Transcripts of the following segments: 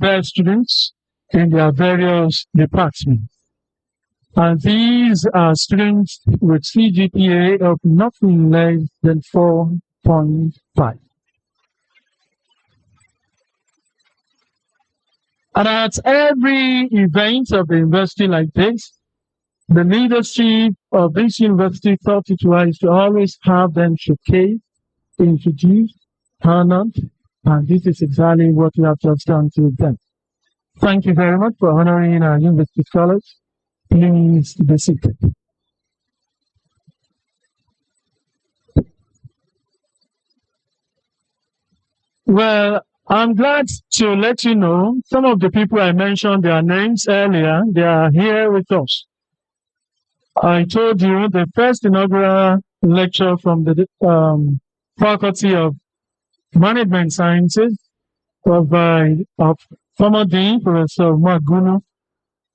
best students in their various departments. And these are students with CGPA of nothing less than 4.5. And at every event of the university like this, the leadership of this university thought it wise to always have them showcase, introduce, honored, and this is exactly what we have just done to them. Thank you very much for honoring our university scholars. Please be seated. Well, I'm glad to let you know some of the people I mentioned their names earlier, they are here with us. I told you the first inaugural lecture from the Faculty of Management Sciences of former Dean, Professor Magunu.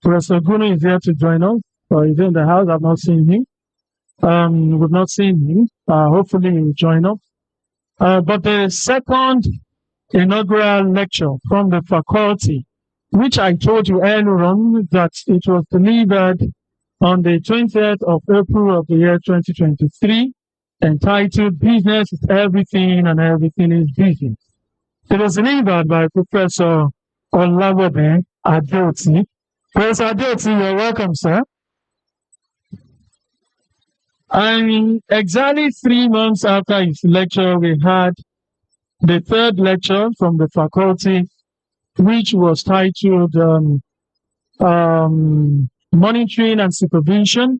Professor Gunu is here to join us, or he's in the house. I've not seen him. We've not seen him. Hopefully he will join us. But the second inaugural lecture from the faculty, which I told you earlier on that it was delivered on the 20th of April of the year 2023, entitled Business is Everything and Everything is Business. It was delivered by Professor Olawode Adeoti. Professor Adeoti, you're welcome, sir. And exactly 3 months after his lecture, we had the third lecture from the faculty, which was titled Monitoring and Supervision.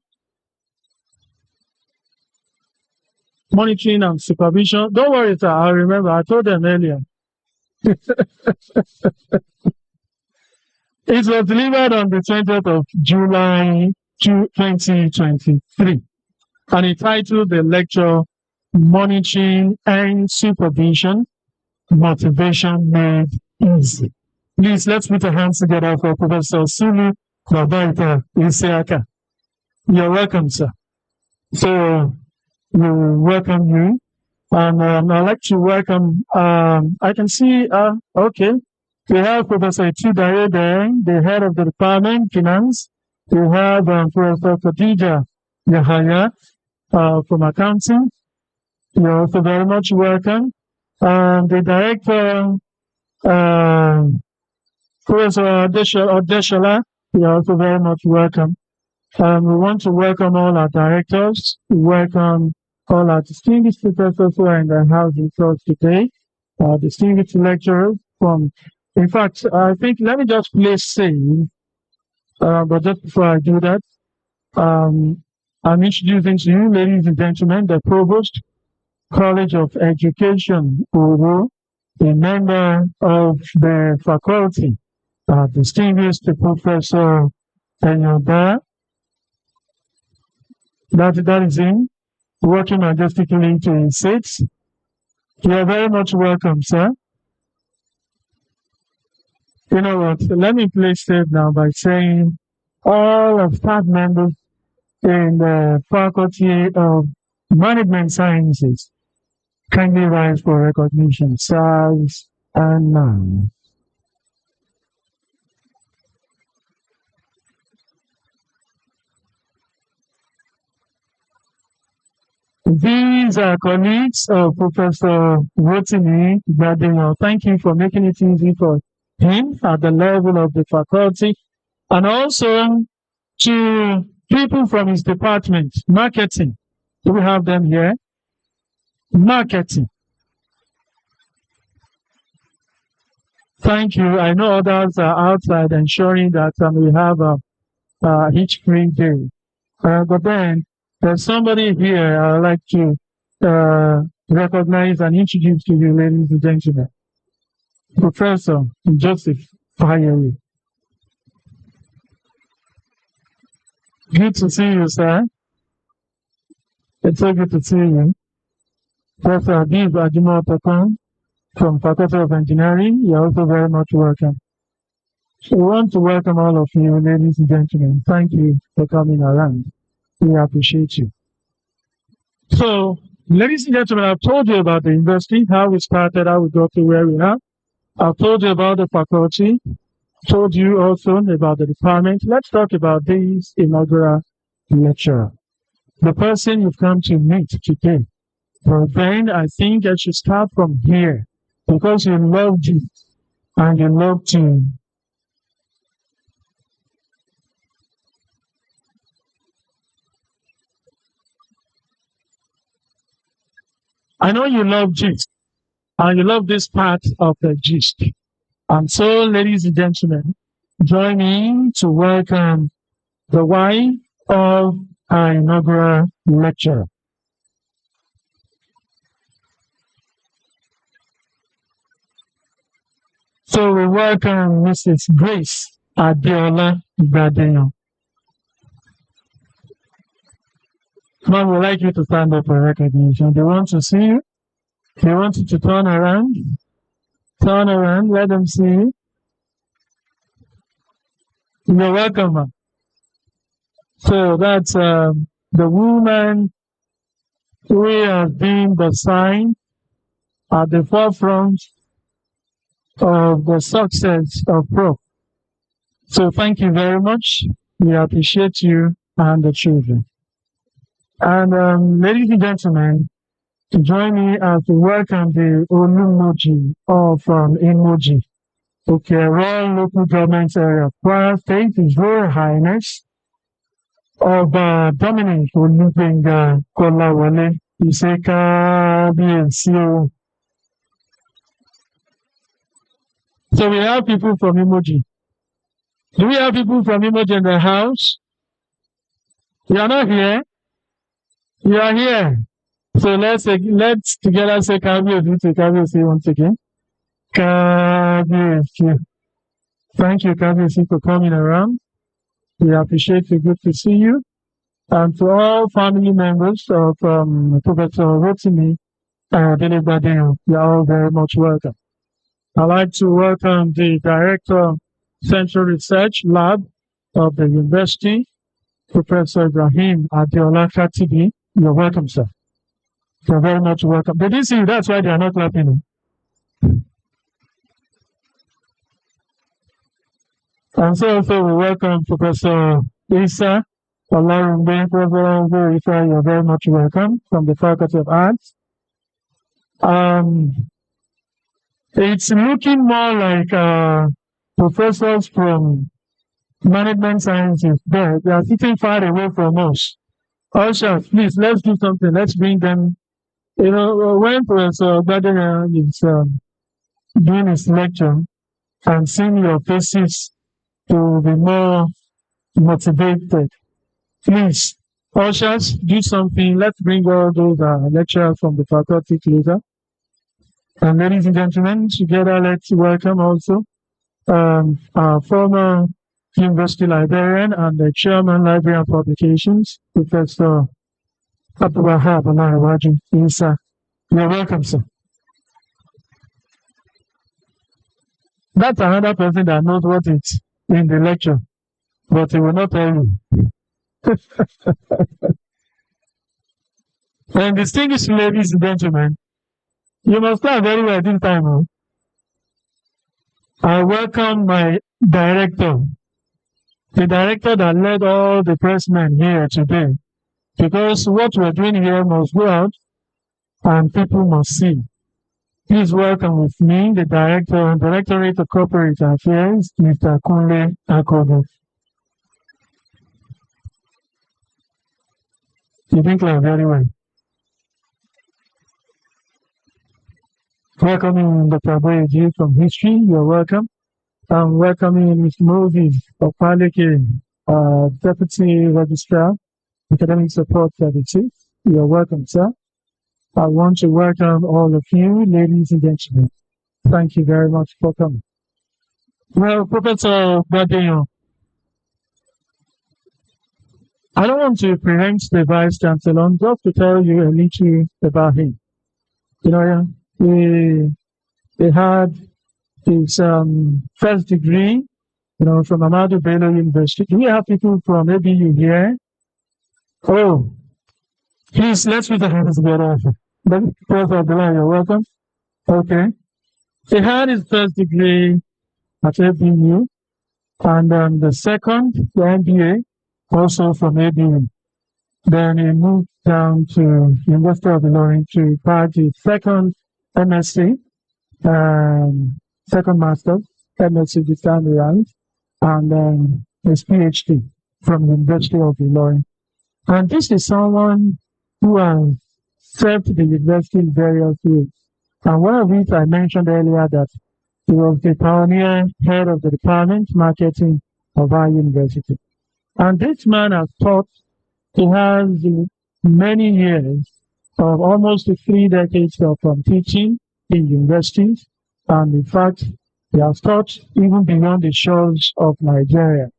Monitoring and Supervision. Don't worry, sir. I remember. I told them earlier. It was delivered on the 20th of July 2023. And it titled the lecture Monitoring and Supervision, Motivation Made Easy. Please, let's put our hands together for Professor Sulu Babaita Isiaka. You're welcome, sir. So, we welcome you. And I'd like to welcome, I can see, okay, we have Professor Chidaye there, the head of the department, Finance. We have Professor Khadija Yahaya from Accounting. You're also very much welcome. The director, Professor Odeshola, you're also very much welcome. We want to welcome all our directors, welcome all our distinguished professors who are in the house with us today, distinguished lecturers from, in fact, I think, let me just play safe, but just before I do that, I'm introducing to you, ladies and gentlemen, the Provost, College of Education, Owo, a member of the faculty, distinguished Professor Ayodele. That is him, working majestically to his seats. You are very much welcome, sir. You know what? Let me play safe now by saying all of staff members in the Faculty of Management Sciences kindly rise for recognition. Sirs and ma'am. These are colleagues of Professor Rotimi, Gbadeyan. Thank you for making it easy for him at the level of the faculty, and also to people from his department, marketing. Do we have them here? Marketing. Thank you. I know others are outside ensuring that we have a hitch-free day. But then there's somebody here I'd like to recognize and introduce to you, ladies and gentlemen. Professor Joseph Fayeri. Good to see you, sir. It's so good to see you. Professor Adib Ajimotokan from Faculty of Engineering. You're also very much welcome. We want to welcome all of you, ladies and gentlemen. Thank you for coming around. We appreciate you. So, ladies and gentlemen, I've told you about the university, how we started, how we got to where we are. I've told you about the faculty, told you also about the department. Let's talk about this inaugural lecturer, the person you've come to meet today. But then I think I should start from here because you love Jesus and you love to. I know you love gist and you love this part of the gist. And so, ladies and gentlemen, join me to welcome the wife of our inaugural lecturer. So we welcome Mrs. Grace Ayodele Gbadeyan. Mom would like you to stand up for recognition. They want to see you. They want you to turn around. Turn around. Let them see you. You're welcome, ma'am. So that's the woman who has been the sign at the forefront of the success of Pro. So thank you very much. We appreciate you and the children. And ladies and gentlemen, join me as we welcome the Olumoji of Imoji, Royal Local Government Area of Kwara State, His Royal Highness of Dominic Olubenga Kolawole Iseka BNCO. So we have people from Imoji. Do we have people from Imoji in the house? You are not here? You are here. So let's together say Kabiyesi once again. Kabiyesi. Thank you, Kabiyesi, for coming around. We appreciate you. Good to see you. And to all family members of Professor Rotimi Ayodele Gbadeyan, you are all very much welcome. I'd like to welcome the Director of Central Research Lab of the University, Professor Ibrahim Adeola Khatibi. You're welcome, sir. You're very much welcome. They didn't see you, that's why they are not clapping. And so also we welcome Professor Isa Olarumbe. Professor Isa, you're very much welcome from the Faculty of Arts. It's looking more like professors from management sciences there. They are sitting far away from us. Ushers, please, let's do something. Let's bring them. You know, when Professor Gbadeyan is doing his lecture and seeing your faces to be more motivated, please, ushers, do something. Let's bring all those lecturers from the faculty closer. And ladies and gentlemen, together let's welcome also our former university librarian and the chairman library and publications, Professor Abdulwahab Olariwaju Isa. You're welcome, sir. That's another person that knows what it's in the lecture, but he will not tell you. And distinguished ladies and gentlemen, you must stand very well this time. Oh. I welcome my director, the director that led all the pressmen here today, because what we're doing here must go out and people must see. Please welcome with me the Director and Directorate of Corporate Affairs, Mr. Kunle Akodo. You think like very well. Welcoming Dr. Boyeji from History, you're welcome. I'm welcoming Ms. Moses Opaleke, Deputy Registrar, Academic Support Services. You're welcome, sir. I want to welcome all of you, ladies and gentlemen. Thank you very much for coming. Well, Professor Gbadeyan, I don't want to prevent the Vice Chancellor, just to tell you a little about him. You know, he had his first degree, from Ahmadu Bello University. Do we have people from ABU here? Oh, please, let's put the hands together. Professor Abdullah, you're welcome. Okay. He had his first degree at ABU, and then the second, the MBA, also from ABU. Then he moved down to University of Ilorin to start his second MSc, second master's, MSc this time around, and then his PhD from the University of Ilorin. And this is someone who has served the university in various ways. And one of it I mentioned earlier that he was the pioneer head of the department marketing of our university. And this man has taught, he has many years of almost 3 decades of teaching in universities. And in fact, he has taught even beyond the shores of Nigeria.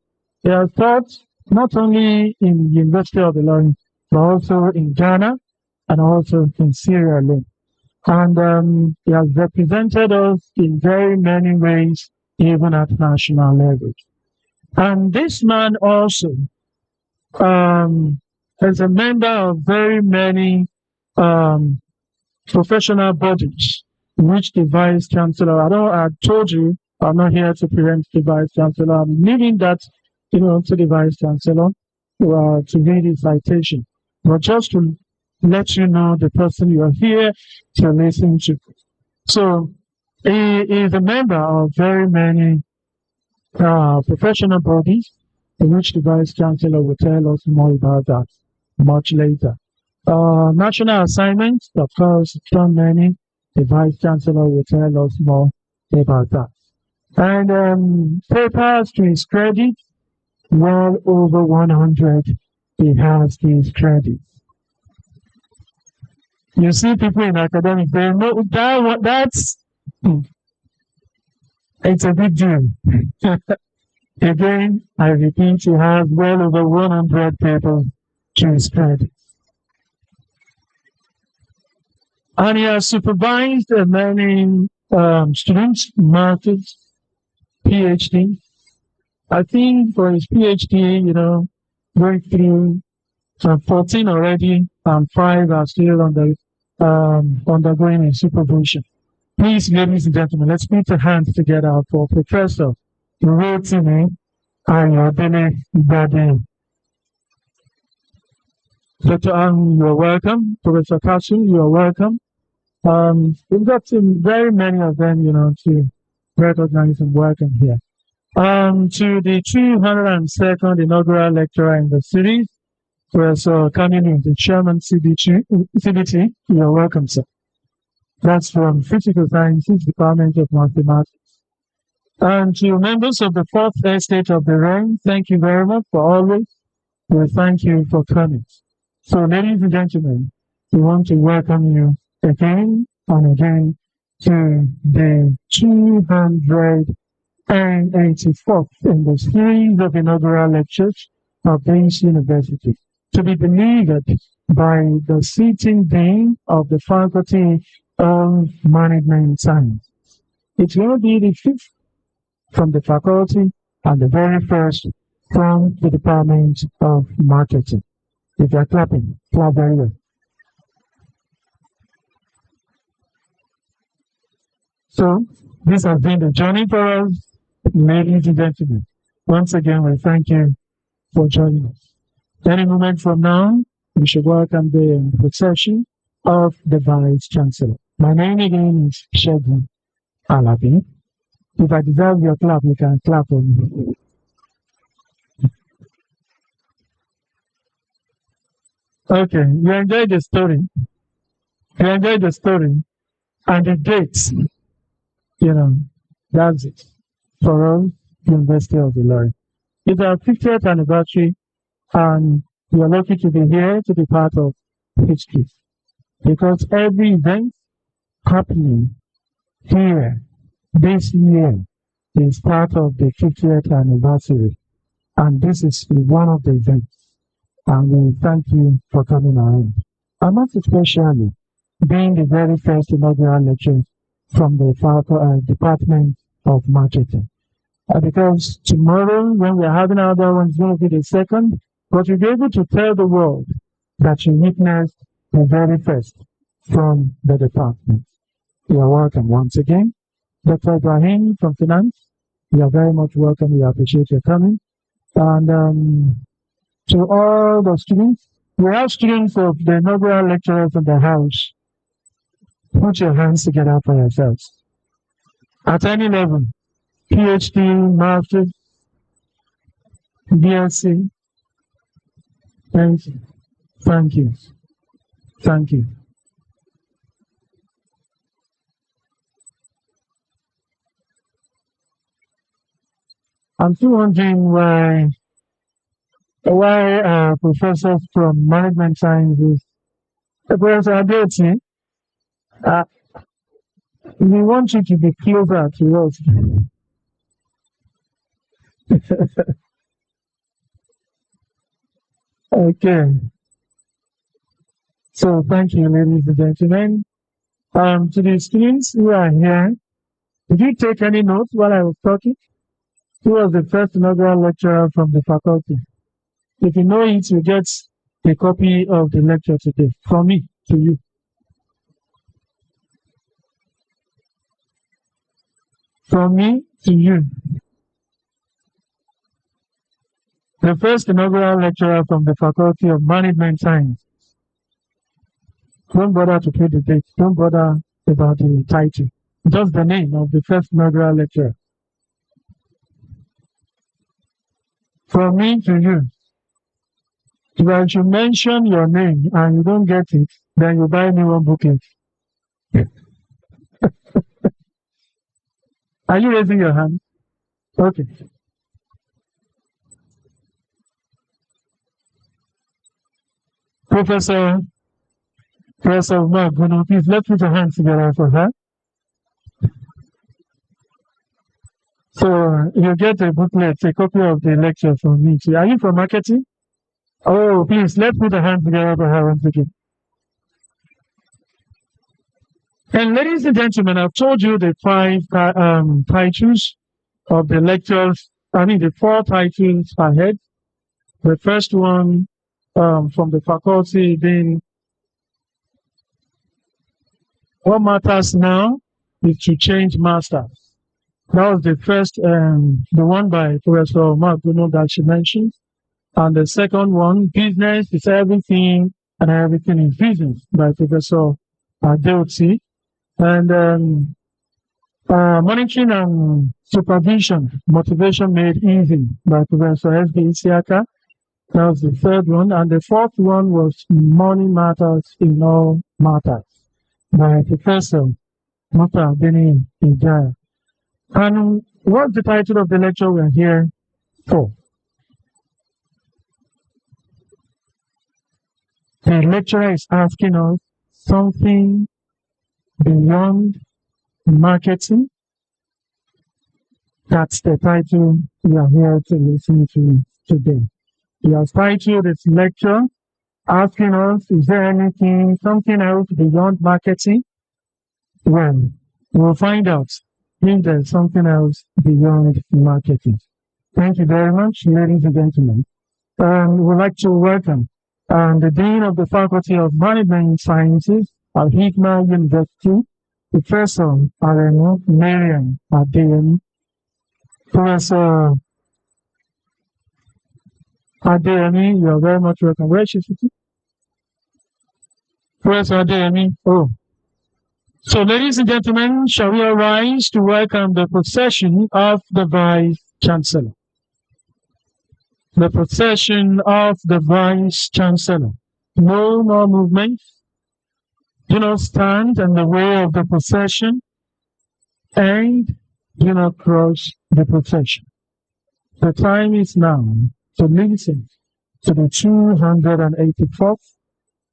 He has taught not only in the University of Ilorin, but also in Ghana and also in Sierra Leone. And he has represented us in very many ways, even at national level. And this man also is a member of very many professional bodies, which the Vice Chancellor, I told you, I'm not here to present the Vice Chancellor. I'm leaving that, to the Vice Chancellor to read his citation. But just to let you know the person you are here to listen to. So he is a member of very many professional bodies, in which the Vice Chancellor will tell us more about that much later. National assignments, of course, from many, the Vice Chancellor will tell us more about that. And papers to his credit, well over 100, he has to his credit. You see people in academics, they know that's it's a big deal. Again, I repeat, he has well over 100 papers to his credit. And he has supervised many students, masters, PhD. I think for his PhD, going through 14 already, and 5 are still undergoing a supervision. Please, ladies and gentlemen, let's put our hands together for Professor Rotimi Ayodele Gbadeyan. Dr. Ang, you are welcome. Professor Kasu, you are welcome. We've got very many of them, to recognize and welcome here. To the 202nd inaugural lecturer in the series, Professor Kamini, the chairman CBT, you are welcome, sir. That's from Physical Sciences, Department of Mathematics. And to members of the fourth estate of the Rhine, thank you very much for always. We thank you for coming. So, ladies and gentlemen, we want to welcome you again and again to the 284th in the series of inaugural lectures of this university, to be delivered by the sitting dean of the Faculty of Management Science. It will be the 5th from the faculty and the very first from the Department of Marketing. If you're clapping, clap very well. So, this has been the journey for us, ladies and gentlemen. Once again, we thank you for joining us. Any moment from now, we should welcome the procession of the Vice Chancellor. My name again is Shegun Alabi. If I deserve your clap, you can clap for me. Okay, you enjoyed the story. You enjoyed the story. And the dates, that's it. For us, University of Ilorin. It's our 50th anniversary, and we are lucky to be here to be part of history. Because every event happening here this year is part of the 50th anniversary. And this is one of the events. And we thank you for coming around. And most especially being the very first inaugural lecture from the Department of Marketing. Because tomorrow, when we're having our other one, it's going to be the second, but you'll be able to tell the world that you witnessed the very first from the department. You are welcome once again. Dr. Ibrahim from Finance, you are very much welcome. We appreciate your coming. And to all the students, we have students of the inaugural lecturers in the house. Put your hands together for yourselves. At any level, PhD, Master's, BSc, thank you. Thank you. Thank you. I'm still wondering why professors from management sciences, Professor Adeti, uh, we want you to be closer to us. Okay. So thank you, ladies and gentlemen. To the students who are here, did you take any notes while I was talking? Who was the first inaugural lecturer from the faculty? If you know it, you get a copy of the lecture today from me to you. From me to you. The first inaugural lecturer from the Faculty of Management Science. Don't bother to put the date. Don't bother about the title. Just the name of the first inaugural lecturer. From me to you. If I should mention your name and you don't get it, then you buy me one booklet. Are you raising your hand? Okay. Professor Mark, please let's put your hands together for her. So you get a booklet, a copy of the lecture from me. Are you from marketing? Oh, please, let's put a hand together for her once again. And ladies and gentlemen, I've told you the five titles of the lectures. I mean, the four titles ahead. The first one from the faculty being, what matters now is to change masters. That was the first, the one by Professor Mark that she mentioned. And the second one, business is everything and everything is business by Professor Ayodele. And monitoring and supervision, motivation made easy by Professor S.B. Isiaka. That was the third one. And the fourth one was money matters in all matters by Professor Muta Beni Ijaya. And what's the title of the lecture we're here for? The lecturer is asking us something beyond marketing. That's the title we are here to listen to today. He has titled this lecture asking us, is there anything, something else beyond marketing? Well, we'll find out if there's something else beyond marketing. Thank you very much, ladies and gentlemen. We'd like to welcome the Dean of the Faculty of Management Sciences at Hikma University, Professor Areno Mariam Gbadeyan. Professor Adeyemi, you are very much welcome. Where is she sitting? Professor Adeyemi. Oh. So, ladies and gentlemen, shall we arise to welcome the procession of the Vice Chancellor? The procession of the Vice Chancellor. No more movement. Do not stand in the way of the procession and do not cross the procession. The time is now to listen to the 284th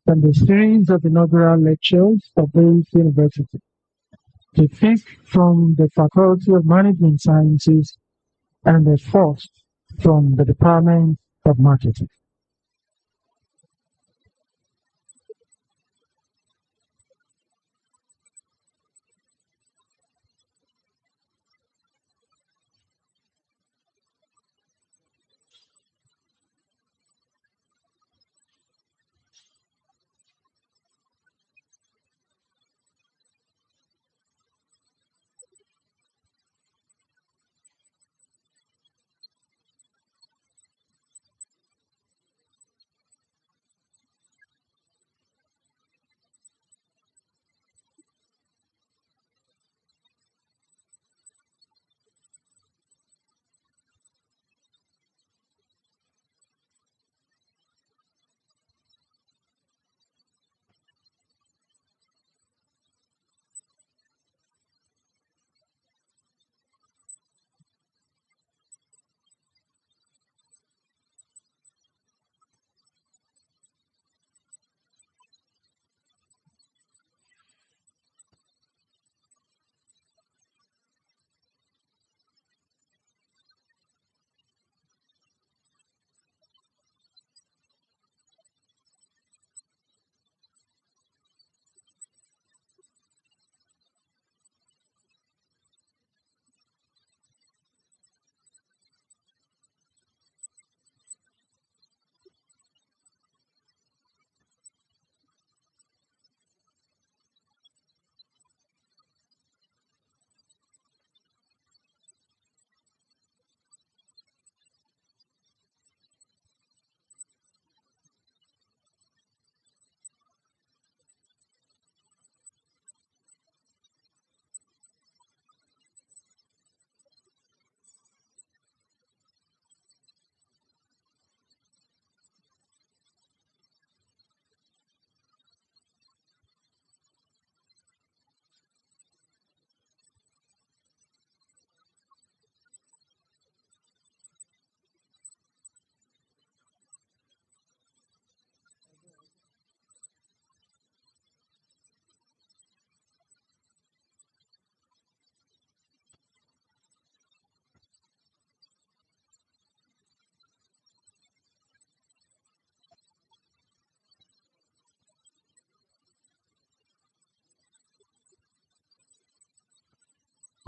and the series of inaugural lectures of this university. The fifth from the Faculty of Management Sciences and the fourth from the Department of Marketing.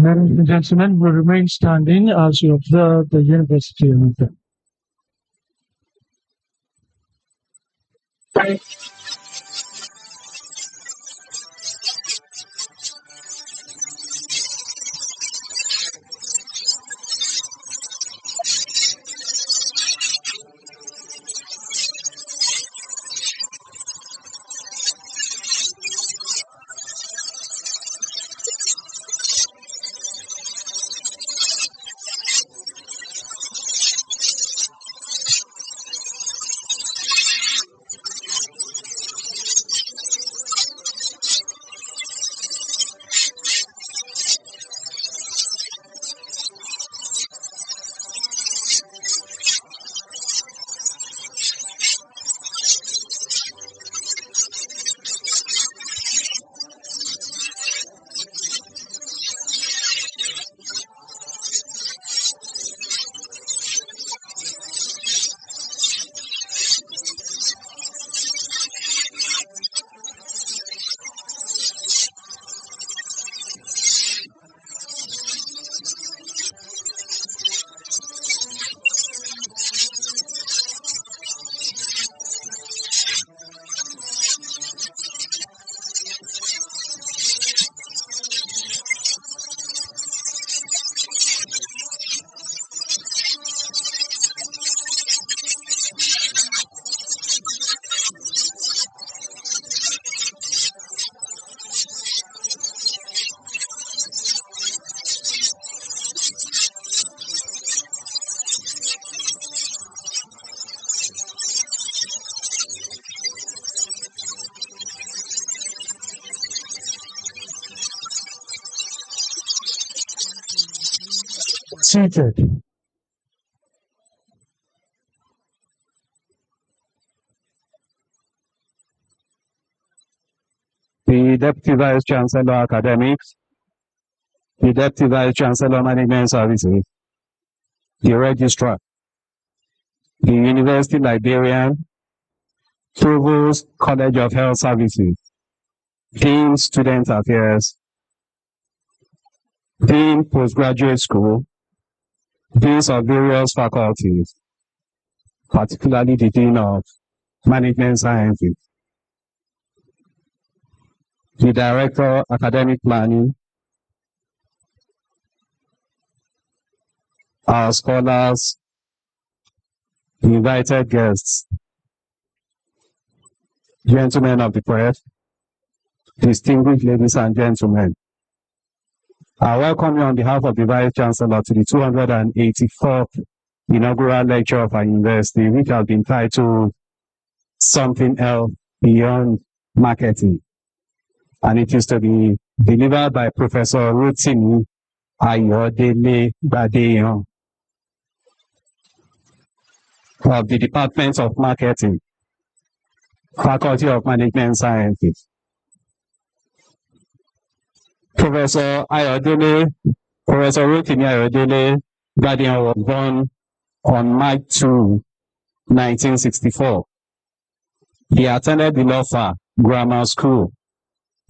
Ladies and gentlemen, we remain standing as we observe the university anthem. Seated. The Deputy Vice Chancellor Academics, the Deputy Vice Chancellor Management Services, the Registrar, the University Librarian, Provost, College of Health Services, Dean Student Affairs, Dean Postgraduate School, Deans of various faculties, particularly the Dean of Management Sciences, the Director, Academic Planning, our scholars, invited guests, gentlemen of the press, distinguished ladies and gentlemen, I welcome you on behalf of the Vice Chancellor to the 284th inaugural lecture of our university, which has been titled Something Else Beyond Marketing. And it is to be delivered by Professor Rotimi Ayodele Gbadeyan of the Department of Marketing, Faculty of Management Sciences. Professor Rotimi Ayodele Gbadeyan was born on March 2, 1964. He attended the Lofa Grammar School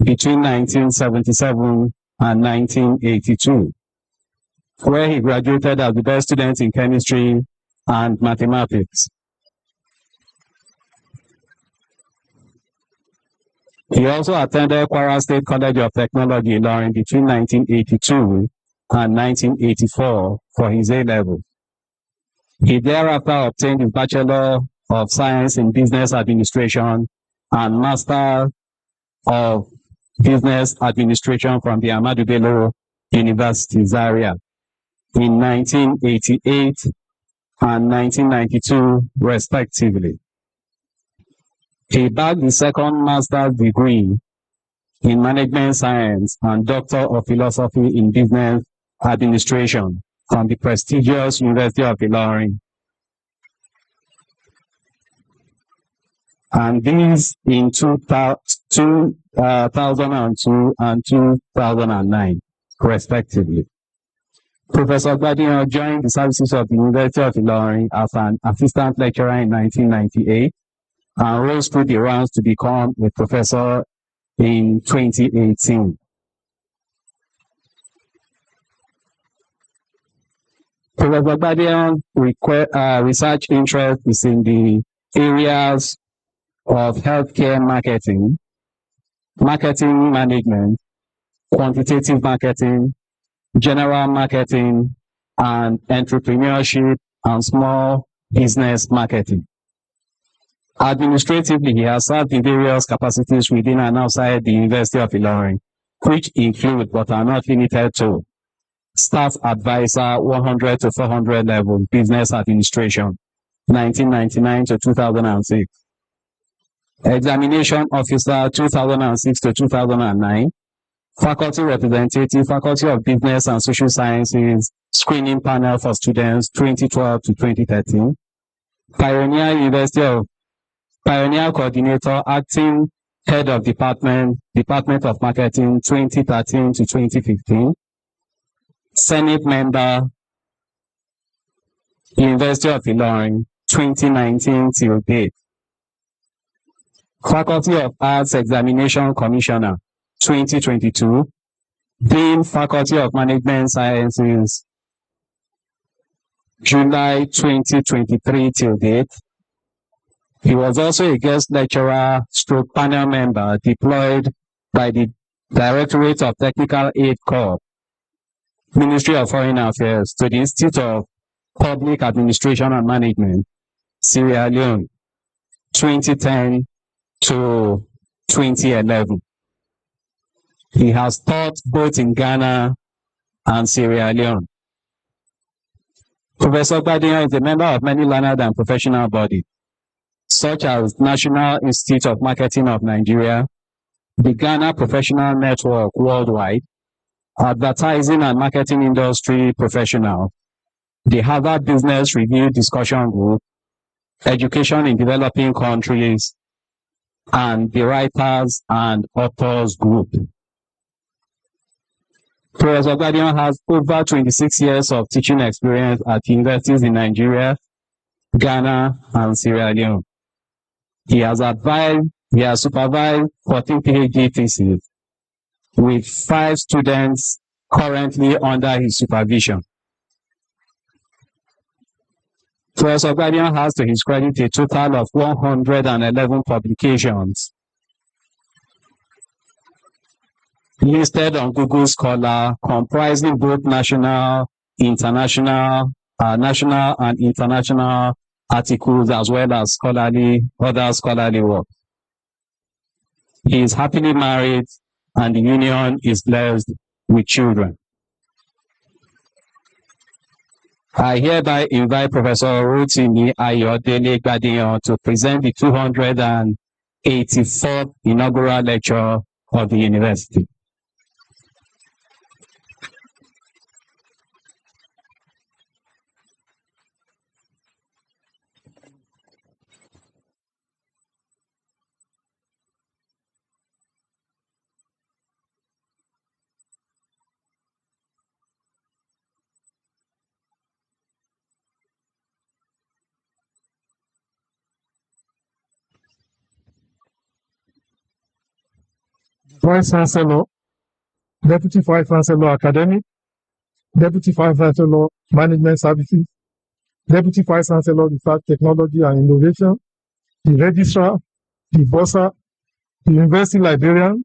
between 1977 and 1982, where he graduated as the best student in chemistry and mathematics. He also attended Kwara State College of Technology, Ilorin, between 1982 and 1984 for his A-level. He thereafter obtained his Bachelor of Science in Business Administration and Master of Business Administration from the Ahmadu Bello University, Zaria, in 1988 and 1992, respectively. He bagged the second master's degree in Management Science and Doctor of Philosophy in Business Administration from the prestigious University of Ilorin. And these in 2002 and 2009, respectively. Professor Gbadeyan joined the services of the University of Ilorin as an assistant lecturer in 1998 and rose through the ranks to become a professor in 2018. Professor Gbadeyan's research interest is in the areas of healthcare marketing, marketing management, quantitative marketing, general marketing, and entrepreneurship and small business marketing. Administratively, he has served in various capacities within and outside the University of Ilorin, which include but are not limited to staff advisor 100 to 400 level business administration 1999 to 2006, examination officer 2006 to 2009, faculty representative, Faculty of Business and Social Sciences screening panel for students 2012 to 2013, Pioneer Coordinator, Acting Head of Department of Marketing 2013 to 2015, Senate Member, University of Ilorin 2019 till date, Faculty of Arts Examination Commissioner 2022, Dean, Faculty of Management Sciences, July 2023 till date. He was also a guest lecturer stroke panel member deployed by the Directorate of Technical Aid Corps, Ministry of Foreign Affairs, to the Institute of Public Administration and Management, Sierra Leone, 2010 to 2011. He has taught both in Ghana and Sierra Leone. Professor Gbadeyan is a member of many learned and professional bodies, such as National Institute of Marketing of Nigeria, the Ghana Professional Network Worldwide, Advertising and Marketing Industry Professional, the Harvard Business Review Discussion Group, Education in Developing Countries, and the Writers and Authors Group. Professor Gbadeyan has over 26 years of teaching experience at universities in Nigeria, Ghana, and Sierra Leone. He has supervised 14 PhD theses with 5 students currently under his supervision. Professor Gbadeyan has to his credit a total of 111 publications listed on Google Scholar, comprising both national and international articles, as well as other scholarly work. He is happily married, and the union is blessed with children. I hereby invite Professor Rotimi Ayodele Gbadeyan to present the 284th inaugural lecture of the university. Vice Chancellor, Deputy Vice Chancellor Academic, Deputy Vice Chancellor Management Services, Deputy Vice Chancellor Research Technology and Innovation, the Registrar, the Bursar, the University Librarian,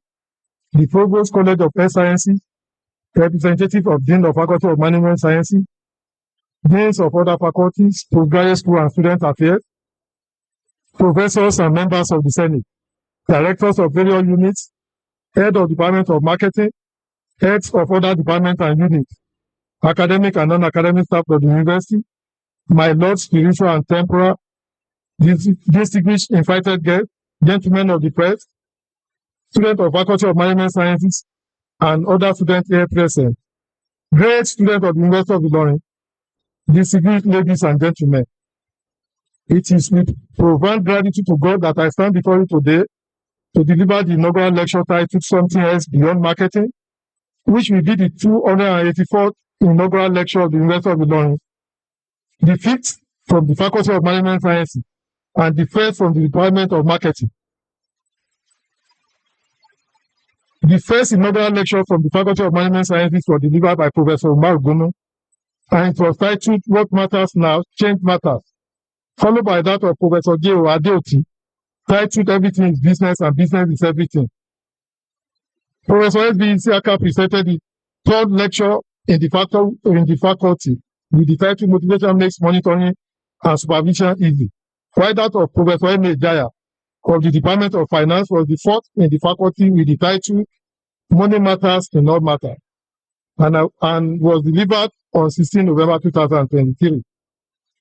the Provost College of Health Sciences, representative of Dean of Faculty of Management Sciences, deans of other faculties, postgraduate school and student affairs, professors and members of the Senate, directors of various units, head of Department of Marketing, heads of other departments and units, academic and non-academic staff of the university, my Lord, spiritual and temporal, distinguished invited guests, gentlemen of the press, students of Faculty of Management Sciences, and other students here present, great students of the University of Ilorin, distinguished ladies and gentlemen. It is with profound gratitude to God that I stand before you today to deliver the inaugural lecture titled Something Else Beyond Marketing, which will be the 284th inaugural lecture of the University of Ilorin, the 5th from the Faculty of Management Sciences, and the 1st from the Department of Marketing. The first inaugural lecture from the Faculty of Management Sciences was delivered by Professor Umar Gono, and it was titled What Matters Now, Change Matters, followed by that of Professor J.O. Adeoti, titled Everything is Business and Business is Everything. Professor S.B. Isiaka presented the third lecture in the faculty with the title Motivation Makes Monitoring and Supervision Easy, while that of Professor M. Jaya of the Department of Finance was the fourth in the faculty with the title Money Matters in All Matters, and was delivered on 16 November 2023.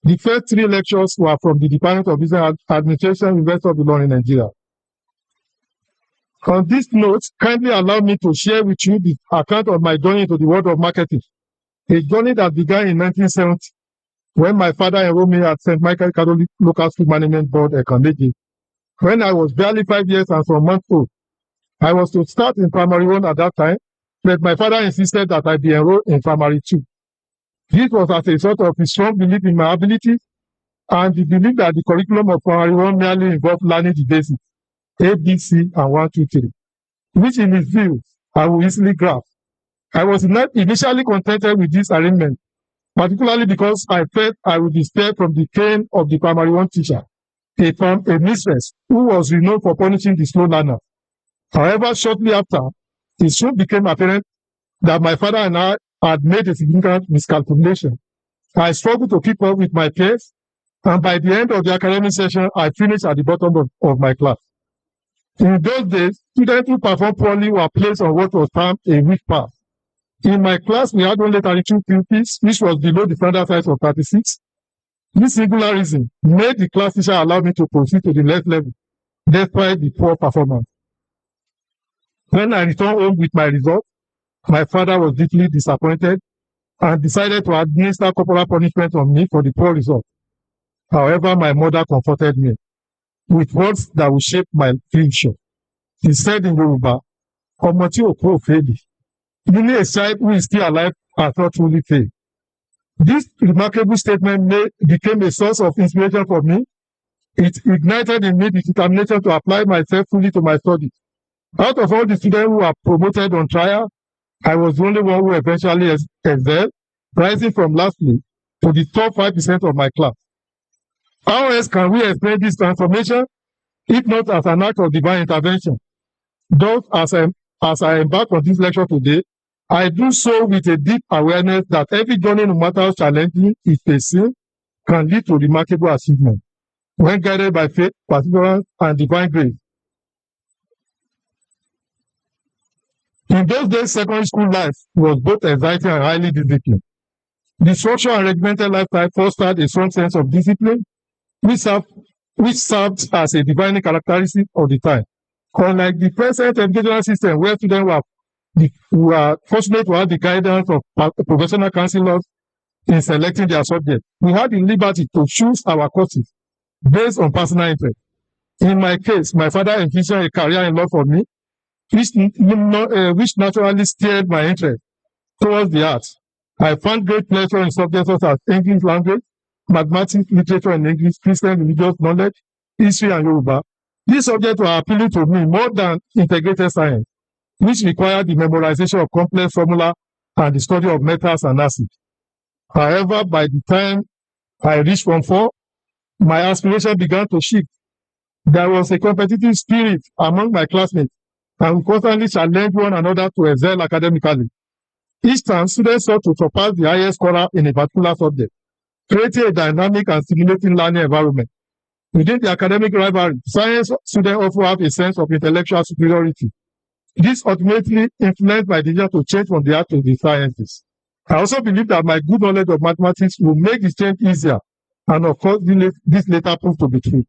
The first three lectures were from the Department of Business Administration, University of Ilorin, Nigeria. On this note, kindly allow me to share with you the account of my journey into the world of marketing, a journey that began in 1970 when my father enrolled me at St. Michael Catholic Local School Management Board, Ekanmeji. When I was barely 5 years and some months old, I was to start in primary 1 at that time, but my father insisted that I be enrolled in primary 2. This was as a result of his strong belief in my abilities and the belief that the curriculum of primary 1 merely involved learning the basics, A, B, C, and 1, 2, 3, which in his view, I will easily grasp. I was not initially contented with this arrangement, particularly because I felt I would be spared from the pain of the primary 1 teacher, a mistress who was renowned for punishing the slow learner. However, shortly after, it soon became apparent that my father and I had made a significant miscalculation. I struggled to keep up with my peers, and by the end of the academic session, I finished at the bottom of my class. In those days, students who performed poorly were placed on what was termed a weak path. In my class, we had only 32 pupils, which was below the standard size of 36. This singular reason made the class teacher allow me to proceed to the next level, despite the poor performance. When I returned home with my results, my father was deeply disappointed and decided to administer corporal punishment on me for the poor result. However, my mother comforted me with words that will shape my future. He said in Yoruba, "Ọmọ tí ò kú ò fèlì." Meaning a child who is still alive has not truly failed. This remarkable statement became a source of inspiration for me. It ignited in me the determination to apply myself fully to my studies. Out of all the students who were promoted on trial, I was the only one who eventually excelled, rising from lastly to the top 5% of my class. How else can we explain this transformation, if not as an act of divine intervention? Thus, as I embark on this lecture today, I do so with a deep awareness that every journey, no matter how challenging it may seem, can lead to remarkable achievement when guided by faith, perseverance, and divine grace. In those days, secondary school life was both exciting and highly disciplined. The structured and regimented lifestyle fostered a strong sense of discipline, which served as a defining characteristic of the time. Unlike the present educational system, where students were fortunate to have the guidance of professional counselors in selecting their subject, we had the liberty to choose our courses based on personal interest. In my case, my father envisioned a career in law for me, which naturally steered my interest towards the arts. I found great pleasure in subjects such as English language, mathematics, literature and English, Christian religious knowledge, history and Yoruba. These subjects were appealing to me more than integrated science, which required the memorization of complex formula and the study of metals and acids. However, by the time I reached Form 4, my aspiration began to shift. There was a competitive spirit among my classmates, and we constantly challenged one another to excel academically. Each time, students sought to surpass the highest scorer in a particular subject, creating a dynamic and stimulating learning environment. Within the academic rivalry, science students often have a sense of intellectual superiority. This ultimately influenced my desire to change from the art to the sciences. I also believe that my good knowledge of mathematics will make this change easier, and of course, this later proved to be true.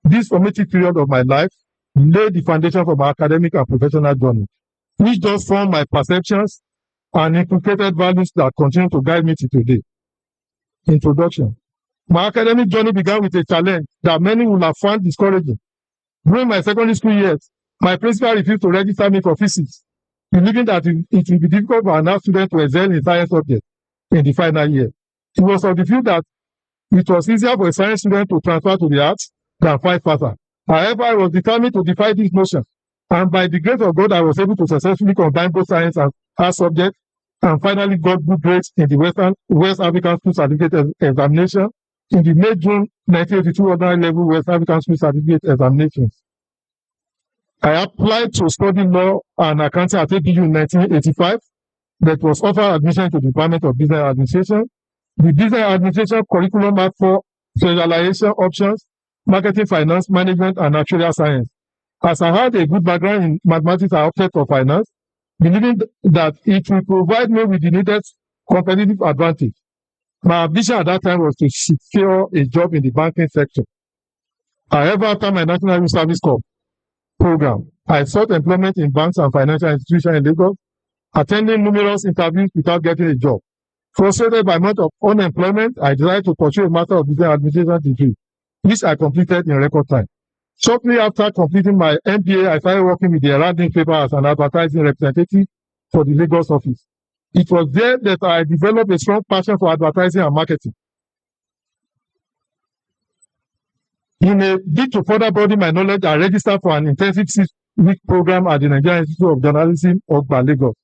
This formative period of my life laid the foundation for my academic and professional journey, which does form my perceptions and inculcated values that continue to guide me to today. Introduction. My academic journey began with a challenge that many would have found discouraging. During my secondary school years, my principal refused to register me for physics, believing that it would be difficult for an art student to excel in science subjects in the final year. It was of the view that it was easier for a science student to transfer to the arts than fight further. However, I was determined to defy this notion, and by the grace of God, I was able to successfully combine both science and art subjects and finally got good grades in the West African School Certificate Examination in the May-June 1982 ordinary level West African School Certificate Examinations. I applied to study law and accounting at ABU in 1985, but was offered admission to the Department of Business Administration. The Business Administration curriculum had 4 specialization options: marketing, finance, management, and actuarial science. As I had a good background in mathematics, I opted for finance, believing that it will provide me with the needed competitive advantage. My ambition at that time was to secure a job in the banking sector. However, after my National Youth Service Corps program, I sought employment in banks and financial institutions in Lagos, attending numerous interviews without getting a job. Frustrated by months of unemployment, I decided to pursue a Master of Business Administration degree, which I completed in record time. Shortly after completing my MBA, I started working with the Herald newspaper as an advertising representative for the Lagos office. It was there that I developed a strong passion for advertising and marketing. In a bid to further broaden my knowledge, I registered for an intensive 6-week program at the Nigerian Institute of Journalism, Ogba, Lagos.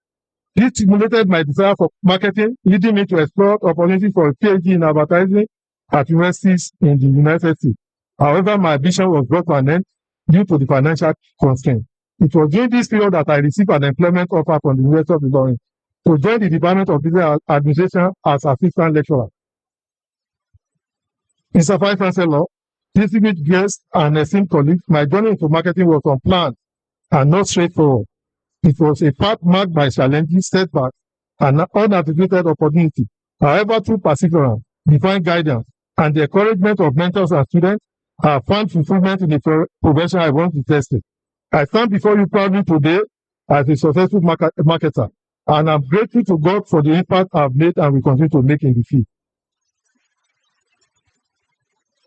This stimulated my desire for marketing, leading me to explore opportunities for a PhD in advertising at universities in the United States. However, my ambition was brought to an end due to the financial constraints. It was during this period that I received an employment offer from the University of Ilorin to join the Department of Business Administration as assistant lecturer. Mr. Vice Chancellor, distinguished guests, and esteemed colleagues, my journey into marketing was unplanned and not straightforward. It was a path marked by challenges, setbacks, and unanticipated opportunity. However, through perseverance, divine guidance, and the encouragement of mentors and students, I have found fulfillment in the profession I once detested. I stand before you proudly today as a successful marketer, and I'm grateful to God for the impact I've made and will continue to make in the field.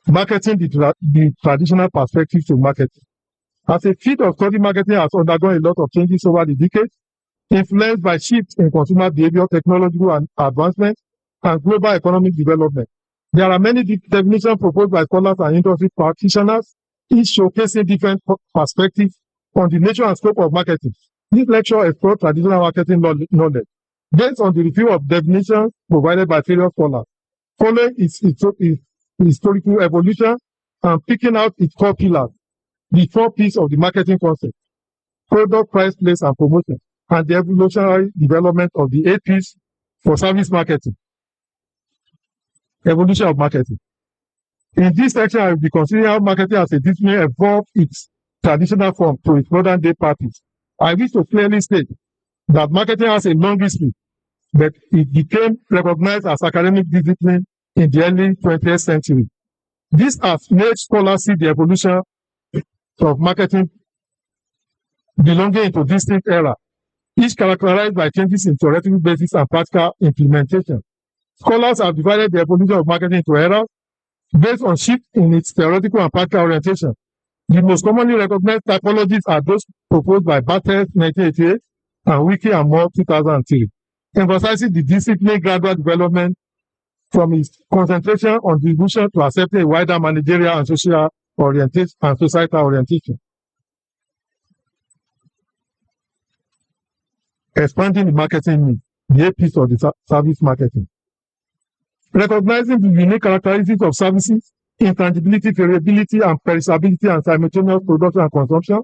Marketing, the traditional perspective to marketing. As a field of study, marketing has undergone a lot of changes over the decades, influenced by shifts in consumer behavior, technological advancement, and global economic development. There are many definitions proposed by scholars and industry practitioners, each showcasing different perspectives on the nature and scope of marketing. This lecture explores traditional marketing knowledge based on the review of definitions provided by various scholars, following its historical evolution and picking out its core pillars, the 4 P's of the marketing concept: product, price, place, and promotion, and the evolutionary development of the 8 P's for service marketing. Evolution of marketing. In this section, I will be considering how marketing as a discipline evolved its traditional form to its modern day practice. I wish to clearly state that marketing has a long history, but it became recognized as academic discipline in the early 20th century. This has made scholars see the evolution of marketing belonging into distinct era, each characterized by changes in theoretical basis and practical implementation. Scholars have divided the evolution of marketing into eras based on shift in its theoretical and practical orientation. The most commonly recognized typologies are those proposed by Bates 1988 and Wiki and Moore 2003, emphasizing the discipline gradual development from its concentration on distribution to accepting a wider managerial and social orientation and societal orientation. Expanding the marketing needs, the 8 P's of the service marketing. Recognizing the unique characteristics of services, intangibility, variability, and perishability, and simultaneous production and consumption,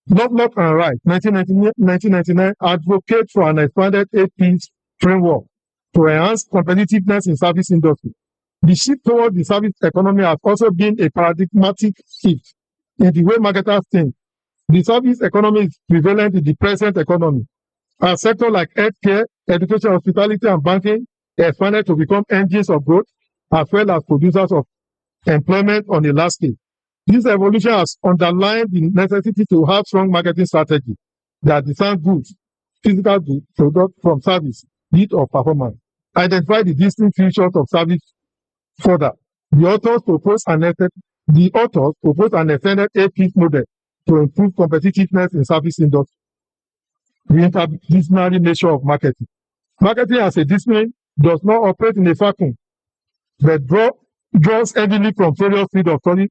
Lovelock and Wright, 1999, advocate for an expanded 8 P's framework to enhance competitiveness in service industry. The shift toward the service economy has also been a paradigmatic shift in the way marketers think. The service economy is prevalent in the present economy. A sector like healthcare, education, hospitality, and banking expanded to become engines of growth, as well as producers of employment on a large scale. This evolution has underlined the necessity to have strong marketing strategy that discern goods, physical goods, product from service, need or performance. Identify the distinct features of service further. The authors propose an extended 8 P's model to improve competitiveness in service industry. The interdisciplinary nature of marketing. Marketing as a discipline does not operate in a vacuum, but draws heavily from various fields of study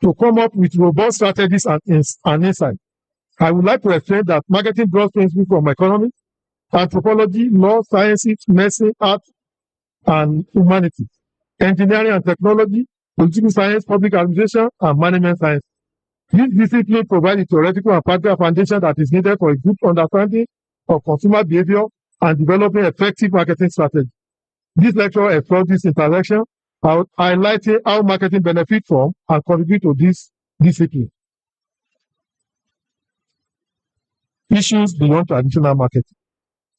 to come up with robust strategies and insights. I would like to explain that marketing draws principles from economics, anthropology, law, sciences, medicine, art, and humanities, engineering and technology, political science, public administration, and management science. This discipline provides the theoretical and practical foundation that is needed for a good understanding of consumer behavior and developing effective marketing strategy. This lecture explores this interaction, highlighting how marketing benefits from and contribute to this discipline. Issues beyond traditional marketing.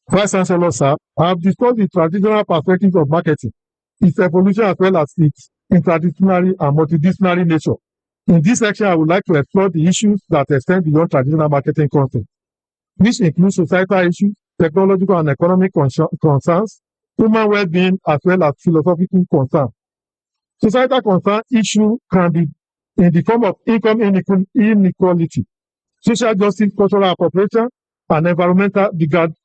Vice Chancellor, sir, I have discussed the traditional perspectives of marketing, its evolution as well as its interdisciplinary and multidisciplinary nature. In this section, I would like to explore the issues that extend beyond traditional marketing content, which include societal issues, technological and economic concerns, human well-being, as well as philosophical concerns. Societal concern issue can be in the form of income inequality, social justice, cultural appropriation, and environmental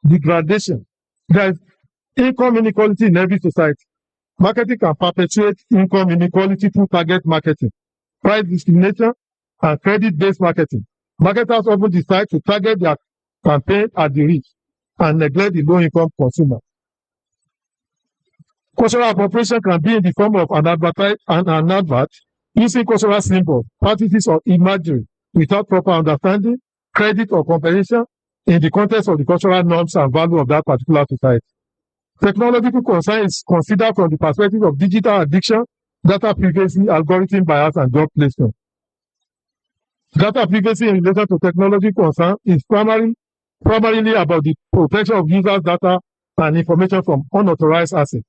degradation. There is income inequality in every society. Marketing can perpetuate income inequality through target marketing, price discrimination, and credit-based marketing. Marketers often decide to target their campaign at the rich and neglect the low-income consumer. Cultural appropriation can be in the form of an advert using cultural symbols, practices, or imagery without proper understanding, credit, or comprehension in the context of the cultural norms and value of that particular society. Technological concern is considered from the perspective of digital addiction, data privacy, algorithm bias, and job placement. Data privacy in relation to technology concern is primarily about the protection of users' data and information from unauthorized assets.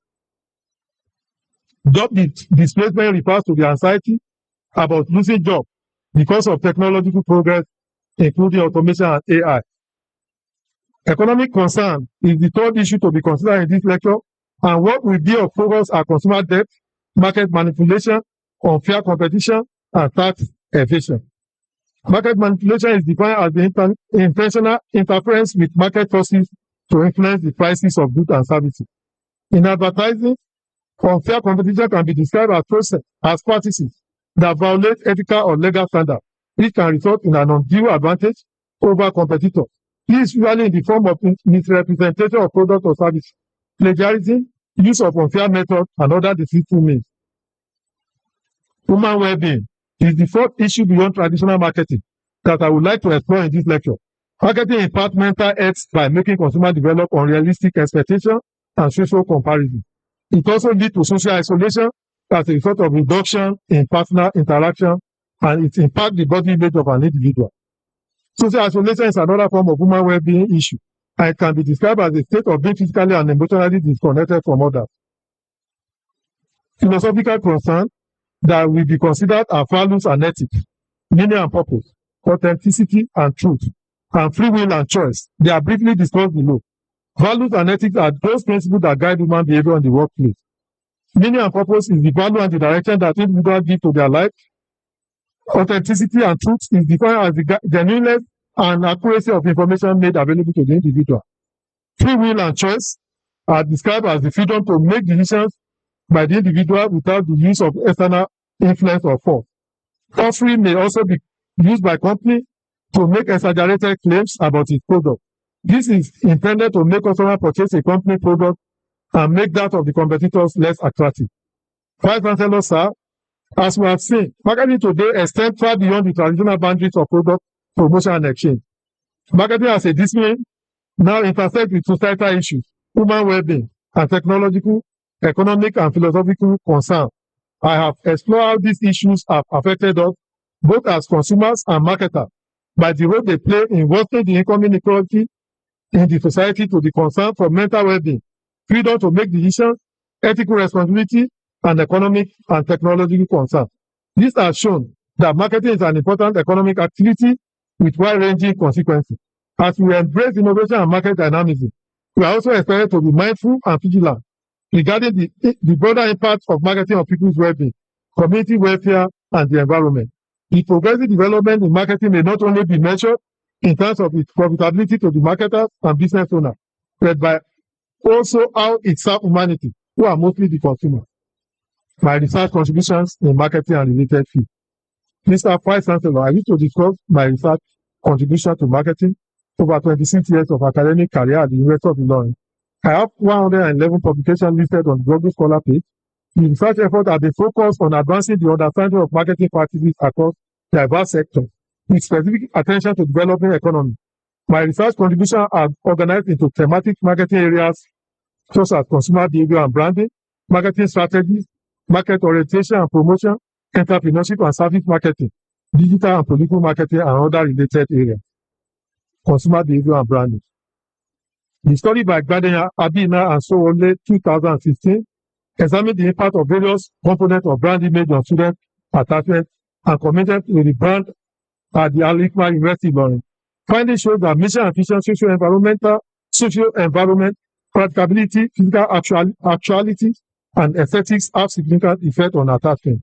Job displacement refers to the anxiety about losing jobs because of technological progress, including automation and AI. Economic concern is the third issue to be considered in this lecture, and what will be of focus are consumer debt, market manipulation, unfair competition, and tax evasion. Market manipulation is defined as the intentional interference with market forces to influence the prices of goods and services. In advertising, unfair competition can be described as practices that violate ethical or legal standards, which can result in an undue advantage over competitors. This is usually in the form of misrepresentation of product or service, plagiarism, use of unfair methods, and other deceitful means. Human well-being is the fourth issue beyond traditional marketing that I would like to explore in this lecture. Marketing imparts mental health by making consumers develop unrealistic expectations and social comparison. It also leads to social isolation as a result of reduction in personal interaction, and it impacts the body image of an individual. Social isolation is another form of human well-being issue, and it can be described as a state of being physically and emotionally disconnected from others. Philosophical concerns that will be considered are values and ethics, meaning and purpose, authenticity and truth, and free will and choice. They are briefly discussed below. Values and ethics are those principles that guide human behavior in the workplace. Meaning and purpose is the value and the direction that individuals give to their life. Authenticity and truth is defined as the genuineness and accuracy of information made available to the individual. Free will and choice are described as the freedom to make decisions by the individual without the use of external influence or force. Offering may also be used by companies to make exaggerated claims about its product. This is intended to make customers purchase a company product and make that of the competitors less attractive. Vice Chancellor, sir, as we have seen, marketing today extends far beyond the traditional boundaries of product promotion and exchange. Marketing as a discipline now intersects with societal issues, human well-being, and technological, economic, and philosophical concerns. I have explored how these issues have affected us, both as consumers and marketers, by the role they play in worsening the income inequality in the society, to the concern for mental well-being, freedom to make decisions, ethical responsibility, and economic and technological concerns. These have shown that marketing is an important economic activity with wide-ranging consequences. As we embrace innovation and market dynamism, we are also expected to be mindful and vigilant regarding the broader impact of marketing on people's well-being, community welfare, and the environment. The progressive development in marketing may not only be measured in terms of its profitability to the marketers and business owners, but by also how it serves humanity, who are mostly the consumers. My research contributions in marketing and related fields. Mr. Vice Chancellor, I wish to discuss my research contribution to marketing, over 26 years of academic career at the University of Ilorin. I have 111 publications listed on the Google Scholar page. The research effort has been focused on advancing the understanding of marketing practices across diverse sectors, with specific attention to developing economy. My research contributions are organized into thematic marketing areas such as consumer behavior and branding, marketing strategies, market orientation and promotion, entrepreneurship and service marketing, digital and political marketing, and other related areas. Consumer behavior and branding. The study by Gbadeyan, Abina, and Sowole 2016 examined the impact of various components of brand image on student attachment and committed to the brand at the Al-Hikmah University Ilorin. Findings show that mission and vision, social environment, practicability, physical actuality, and aesthetics have significant effect on attachment.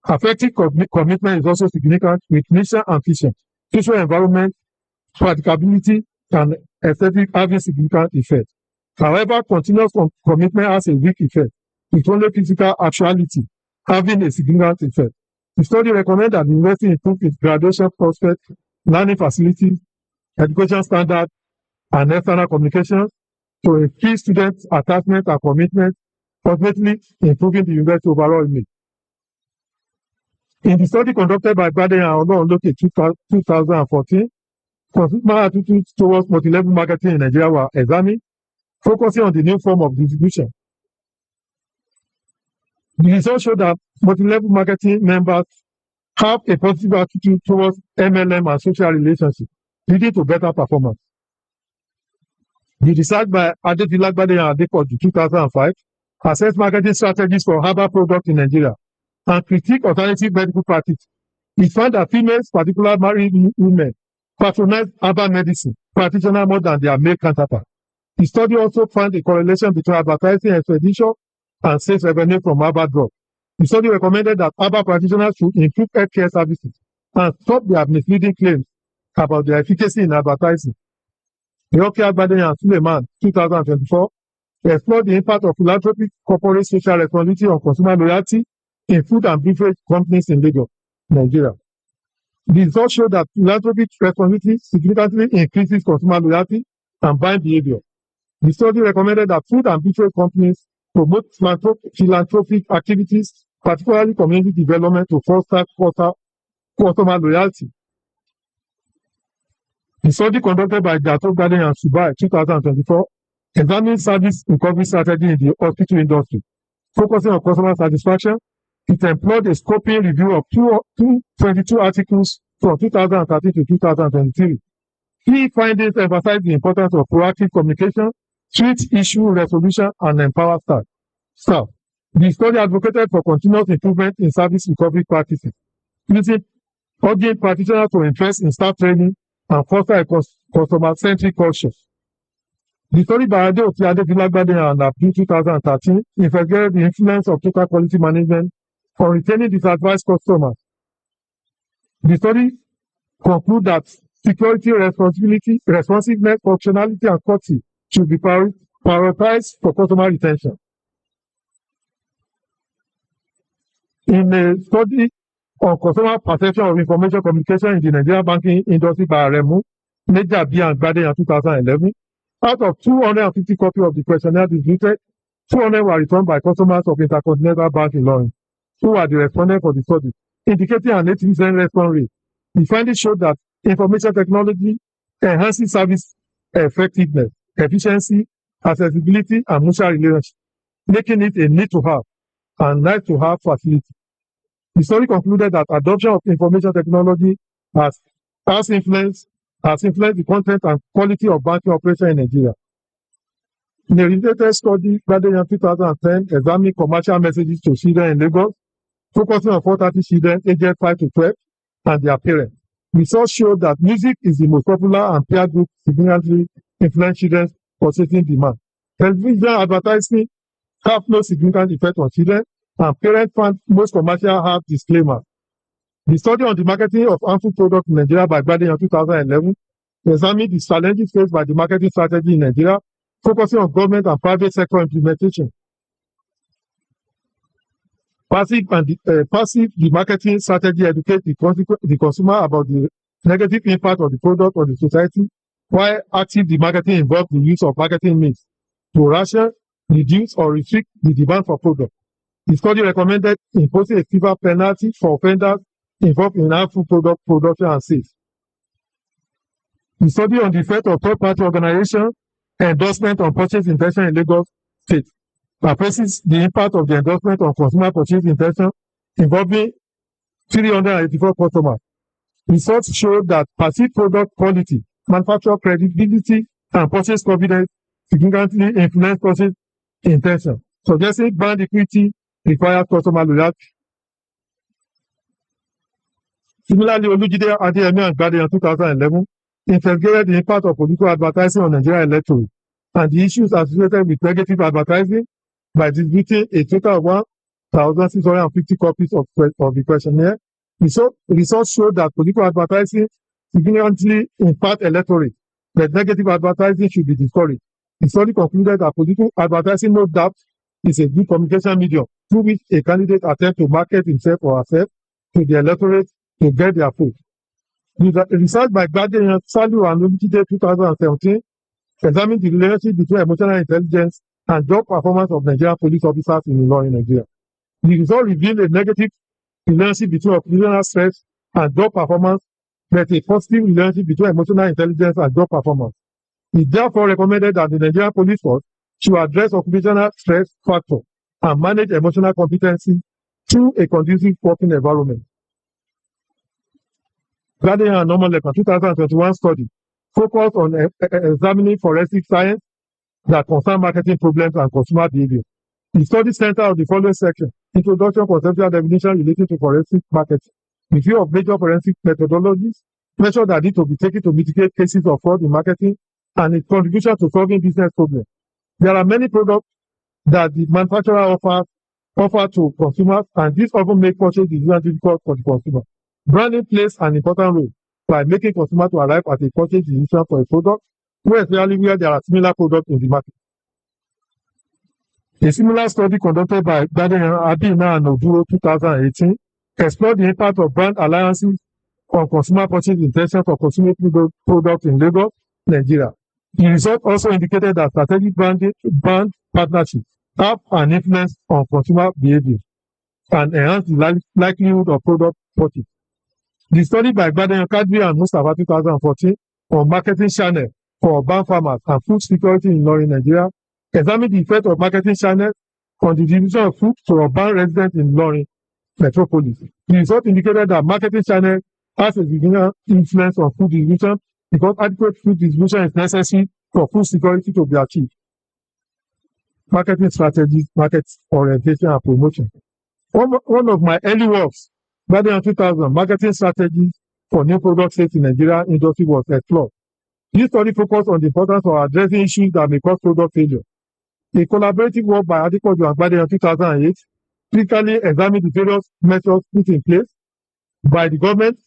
Affective commitment is also significant with mission and vision, social environment, practicability, and aesthetic having significant effect. However, continuous commitment has a weak effect, with only physical actuality having a significant effect. The study recommends that the university improve its graduation prospects, learning facilities, education standards, and external communication to increase students' attachment and commitment, ultimately improving the university overall image. In the study conducted by Gbadeyan and Olonloke 2014, consumer attitudes towards multi-level marketing in Nigeria were examined, focusing on the new form of distribution. The results show that multi-level marketing members have a positive attitude towards MLM and social relationships, leading to better performance. The research by Ayodele, Gbadeyan and Adepoju 2005 assessed marketing strategies for herbal products in Nigeria and critique alternative medical practice. It found that females, particularly married women, patronize herbal medicine practitioners more than their male counterparts. The study also found a correlation between advertising expenditure and sales revenue from herbal drugs. The study recommended that herbal practitioners should improve healthcare services and stop their misleading claims about their efficacy in advertising. Yokia, Gbadeyan and Suleiman 2024 explored the impact of philanthropic corporate social responsibility on consumer loyalty in food and beverage companies in Lagos, Nigeria. The results show that philanthropic responsibility significantly increases consumer loyalty and buying behavior. The study recommended that food and beverage companies promote philanthropic activities, particularly community development, to foster customer loyalty. The study conducted by Dr. Gbadeyan and Subai 2024 examined service recovery strategy in the hospital industry, focusing on customer satisfaction. It employed a scoping review of 22 articles from 2013 to 2023. Key findings emphasize the importance of proactive communication, swift issue resolution, and empower staff. The study advocated for continuous improvement in service recovery practices, urging practitioners to invest in staff training and foster a customer-centric culture. The study by Ayodele, Gbadeyan and Abdul 2013 investigated the influence of total quality management for retaining disadvantaged customers. The study concluded that security, responsiveness, functionality, and quality should be prioritized for customer retention. In a study on customer perception of information communication in the Nigerian banking industry by Aremu, Major B and Gbadeyan 2011, out of 250 copies of the questionnaire distributed, 200 were returned by customers of Intercontinental Bank in Ilorin, who are the respondents for the study, indicating an 80% response rate. The findings showed that information technology enhances service effectiveness, efficiency, accessibility, and mutual relationship, making it a need-to-have and nice-to-have facility. The study concluded that adoption of information technology has influenced the content and quality of banking operation in Nigeria. In a related study, Gbadeyan 2010 examined commercial messages to children in Lagos, focusing on 430 children aged 5 to 12 and their parents. Results showed that music is the most popular and peer group significantly influence children's purchasing demand. Television advertising have no significant effect on children, and parents find most commercial have disclaimers. The study on the marketing of harmful products in Nigeria by Gbadeyan 2011 examined the challenges faced by the marketing strategy in Nigeria, focusing on government and private sector implementation. Passive the marketing strategy educates the consumer about the negative impact of the product on the society while active demarketing involves the use of marketing means to ration, reduce, or restrict the demand for product. The study recommended imposing a severe penalty for offenders involved in harmful product production and sales. The study on the effect of third-party organization endorsement on purchase intention in Lagos State appraises the impact of the endorsement on consumer purchase intention involving 384 customers. Results showed that perceived product quality, manufacturer credibility, and purchase confidence significantly influence purchase intention, suggesting brand equity requires customer loyalty. Similarly, Olujide Adeyemi and Gbadeyan 2011 investigated the impact of political advertising on Nigerian electorate and the issues associated with negative advertising by distributing a total of 1,650 copies of the questionnaire. Results showed that political advertising significantly impact electorate, but negative advertising should be discouraged. The study concluded that political advertising, no doubt, is a good communication medium through which a candidate attempts to market himself or herself to the electorate to get their vote. The research by Gbadeyan, Salu, and Olujide 2017 examined the relationship between emotional intelligence and job performance of Nigerian police officers in Ilorin, Nigeria. The result revealed a negative relationship between occupational stress and job performance, but a positive relationship between emotional intelligence and job performance. It therefore recommended that the Nigerian police force should address occupational stress factor and manage emotional competency through a conducive working environment. Gbadeyan and Normal 2021 study focused on examining forensic science that concern marketing problems and consumer behavior. The study centered on the following section: introduction, conceptual definition related to forensic marketing, review of major forensic methodologies, measures that need to be taken to mitigate cases of fraud in marketing, and its contribution to solving business problems. There are many products that the manufacturer offer to consumers, and this often makes purchase decisions difficult for the consumer. Branding plays an important role by making consumers to arrive at a purchase decision for a product, especially where there are similar products in the market. A similar study conducted by Gbadeyan, Abina, and Inaugural 2018 explored the impact of brand alliances on consumer purchase intention for consumer products in Lagos, Nigeria. The result also indicated that strategic brand partnerships have an influence on consumer behavior and enhance the likelihood of product purchase. The study by Gbadeyan, Kadri, and Mustafa 2014 on marketing channel for urban farmers and food security in Ilorin, Nigeria examined the effect of marketing channels on the distribution of food to urban residents in Ilorin metropolis. The result indicated that marketing channel has a significant influence on food distribution because adequate food distribution is necessary for food security to be achieved. Marketing strategies, market orientation, and promotion. One of my early works, Gbadeyan 2000, marketing strategies for new product sales in Nigerian industry, was explored. This study focused on the importance of addressing issues that may cause product failure. A collaborative work by Adepoju and Gbadeyan 2008 critically examined the various measures put in place by the government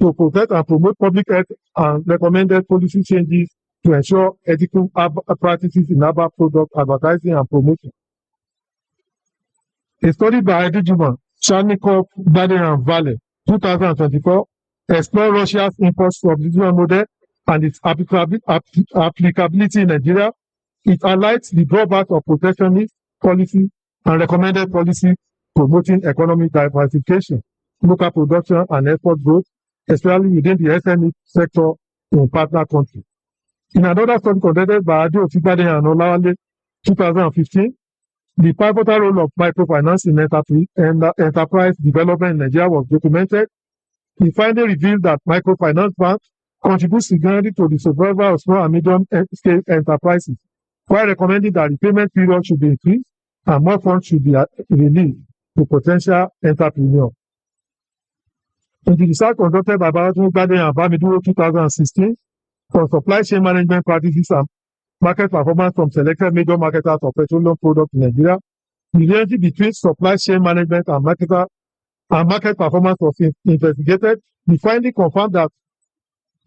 to protect and promote public health and recommended policy changes to ensure ethical practices in herbal product advertising and promotion. A study by Adijuma, Sharnikov, Gbadeyan, and Vale 2024 explored Russia's import substitution model and its applicability in Nigeria. It highlights the drawbacks of protectionist policy and recommended policy promoting economic diversification, local production, and export growth, especially within the SME sector in partner countries. In another study conducted by Ayodele, Gbadeyan, and Olawale 2015, the pivotal role of microfinance in enterprise development in Nigeria was documented. The finding revealed that microfinance banks contribute significantly to the survival of small and medium-scale enterprises, while recommending that repayment period should be increased and more funds should be released to potential entrepreneurs. In the research conducted by Gbadeyan and Bamiduro 2016 on supply chain management practices and market performance from selected major marketers of petroleum products in Nigeria, the relationship between supply chain management and market performance was investigated. The finding confirmed that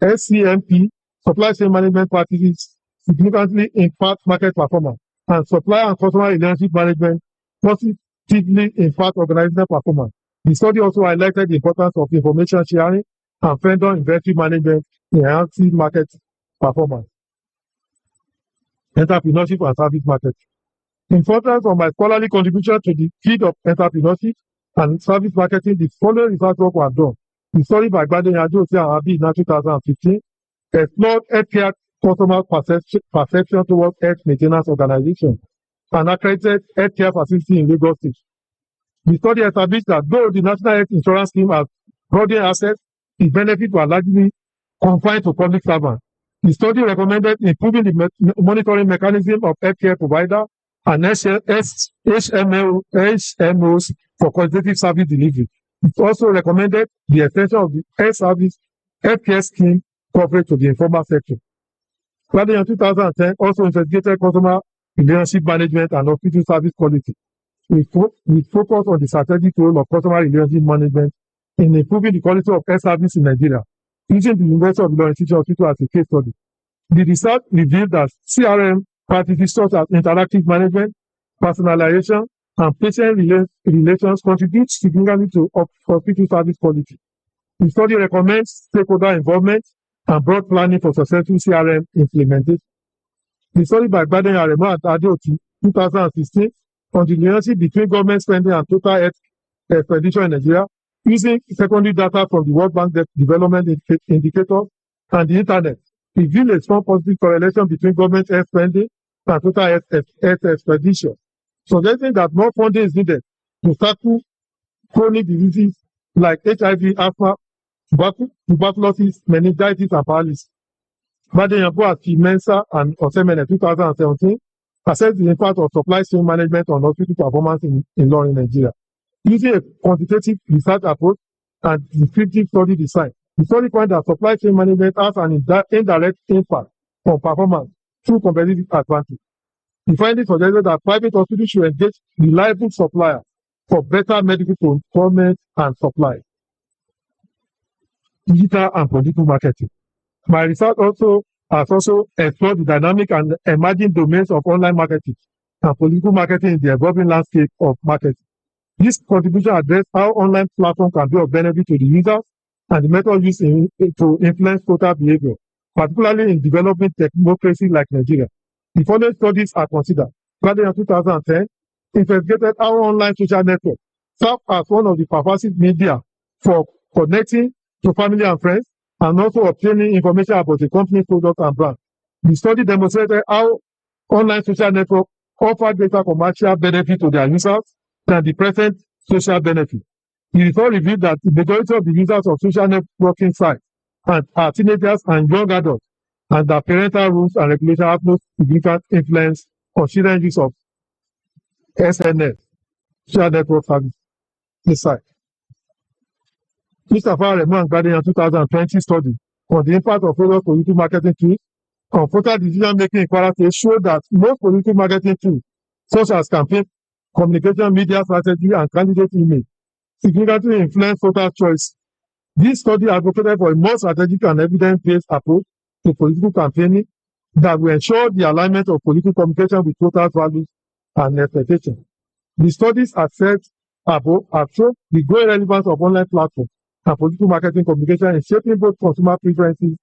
SCMP, supply chain management practices, significantly impact market performance, and supply and customer relationship management positively impact organizational performance. The study also highlighted the importance of information sharing and vendor inventory management in enhancing market performance, entrepreneurship, and service marketing. Importance of my scholarly contribution to the field of entrepreneurship and service marketing, the following research work was done. The study by Gbadeyan and Abi in 2015 explored healthcare customer perception towards health maintenance organizations and accredited healthcare facility in Lagos State. The study established that though the National Health Insurance Scheme has broadened access, the benefits were largely confined to public servants. The study recommended improving the monitoring mechanism of healthcare providers and HMOs for qualitative service delivery. It also recommended the extension of the healthcare scheme coverage to the informal sector. Gbadeyan in 2010 also investigated customer relationship management and hospital service quality, with focus on the strategic role of customer relationship management in improving the quality of health service in Nigeria, using the University of Ilorin Teaching Hospital as a case study. The research revealed that CRM practices such as interactive management, personalization, and patient relations contribute significantly to hospital service quality. The study recommends stakeholder involvement and broad planning for successful CRM implementation. The study by Gbadeyan and Ayodele 2016 on the relationship between government spending and total health expenditure in Nigeria, using secondary data from the World Bank Development Indicators and the Internet, revealed a strong positive correlation between government health spending and total health expenditure, suggesting that more funding is needed to tackle chronic diseases like HIV, asthma, tuberculosis, meningitis, and paralysis. Gbadeyan at Mensa and Osemene 2017 assessed the impact of supply chain management on hospital performance in Ilorin, Nigeria, using a quantitative research approach and descriptive study design. The study found that supply chain management has an indirect impact on performance through competitive advantage. The findings suggested that private hospitals should engage reliable suppliers for better medical procurement and supply. Digital and political marketing. My research has also explored the dynamic and emerging domains of online marketing and political marketing in the evolving landscape of marketing. This contribution addressed how online platforms can be of benefit to the users and the method used to influence total behavior, particularly in developing democracy like Nigeria. The following studies are considered. Gbadeyan 2010 investigated how online social networks serve as one of the pervasive media for connecting to family and friends and also obtaining information about a company's product and brand. The study demonstrated how online social networks offer greater commercial benefit to their users than the present social benefit. The result revealed that the majority of the users of social networking sites are teenagers and young adults, and that parental rules and regulations have no significant influence on children's use of SNS, social network service, this site. Mr. Aremu and Gbadeyan 2020 study on the impact of various political marketing tools on voter decision-making in Kwara State showed that most political marketing tools, such as campaign, communication, media strategy, and candidate image, significantly influence voter choice. This study advocated for a more strategic and evidence-based approach to political campaigning that will ensure the alignment of political communication with voters' values and expectations. The studies assessed above have shown the growing relevance of online platforms and political marketing communication in shaping both consumer preferences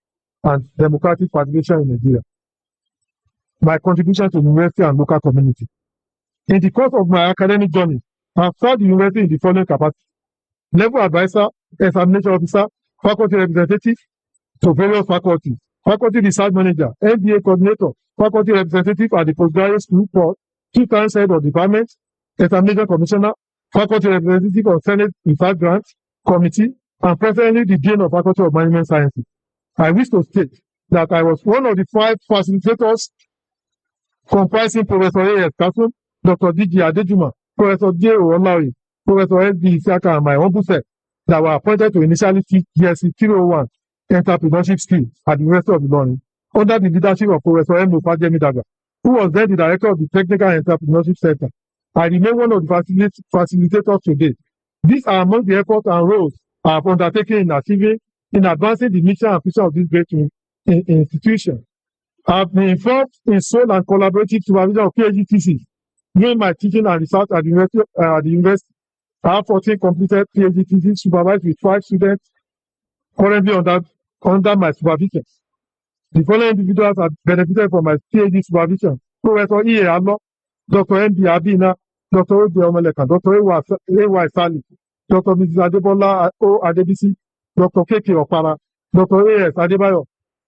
and democratic participation in Nigeria. My contribution to the university and local community. In the course of my academic journey, I have served the university in the following capacity: level advisor, examination officer, faculty representative to various faculties, faculty research manager, MBA coordinator, faculty representative at the postgraduate school for 2 times head of department, examination commissioner, faculty representative of Senate Research Grant Committee, and presently the Dean of Faculty of Management Sciences. I wish to state that I was one of the 5 facilitators comprising Professor A.S. Kasum, Dr. D.G. Adejuma, Professor J. Olari, Professor S.B. Isiaka, and my humble self that were appointed to initially teach GSC 301 entrepreneurship skills at the University of Ilorin under the leadership of Professor M. Ofajemi Daga, who was then the director of the Technical Entrepreneurship Center. I remain one of the facilitators today. These are among the efforts and roles I have undertaken in advancing the mission and vision of this great institution. I have been involved in sole and collaborative supervision of PhD thesis during my teaching and research at the university. I have 14 completed PhD theses supervised with 5 students currently under my supervision. The following individuals have benefited from my PhD supervision: Professor E. Allo, Dr. M. B. Abina, Dr. O. Omeleka, Dr. A. Sali, Dr. Mrs. Adebola O. Adebisi, Dr. K.K. Opara, Dr. A.S. Adebayo,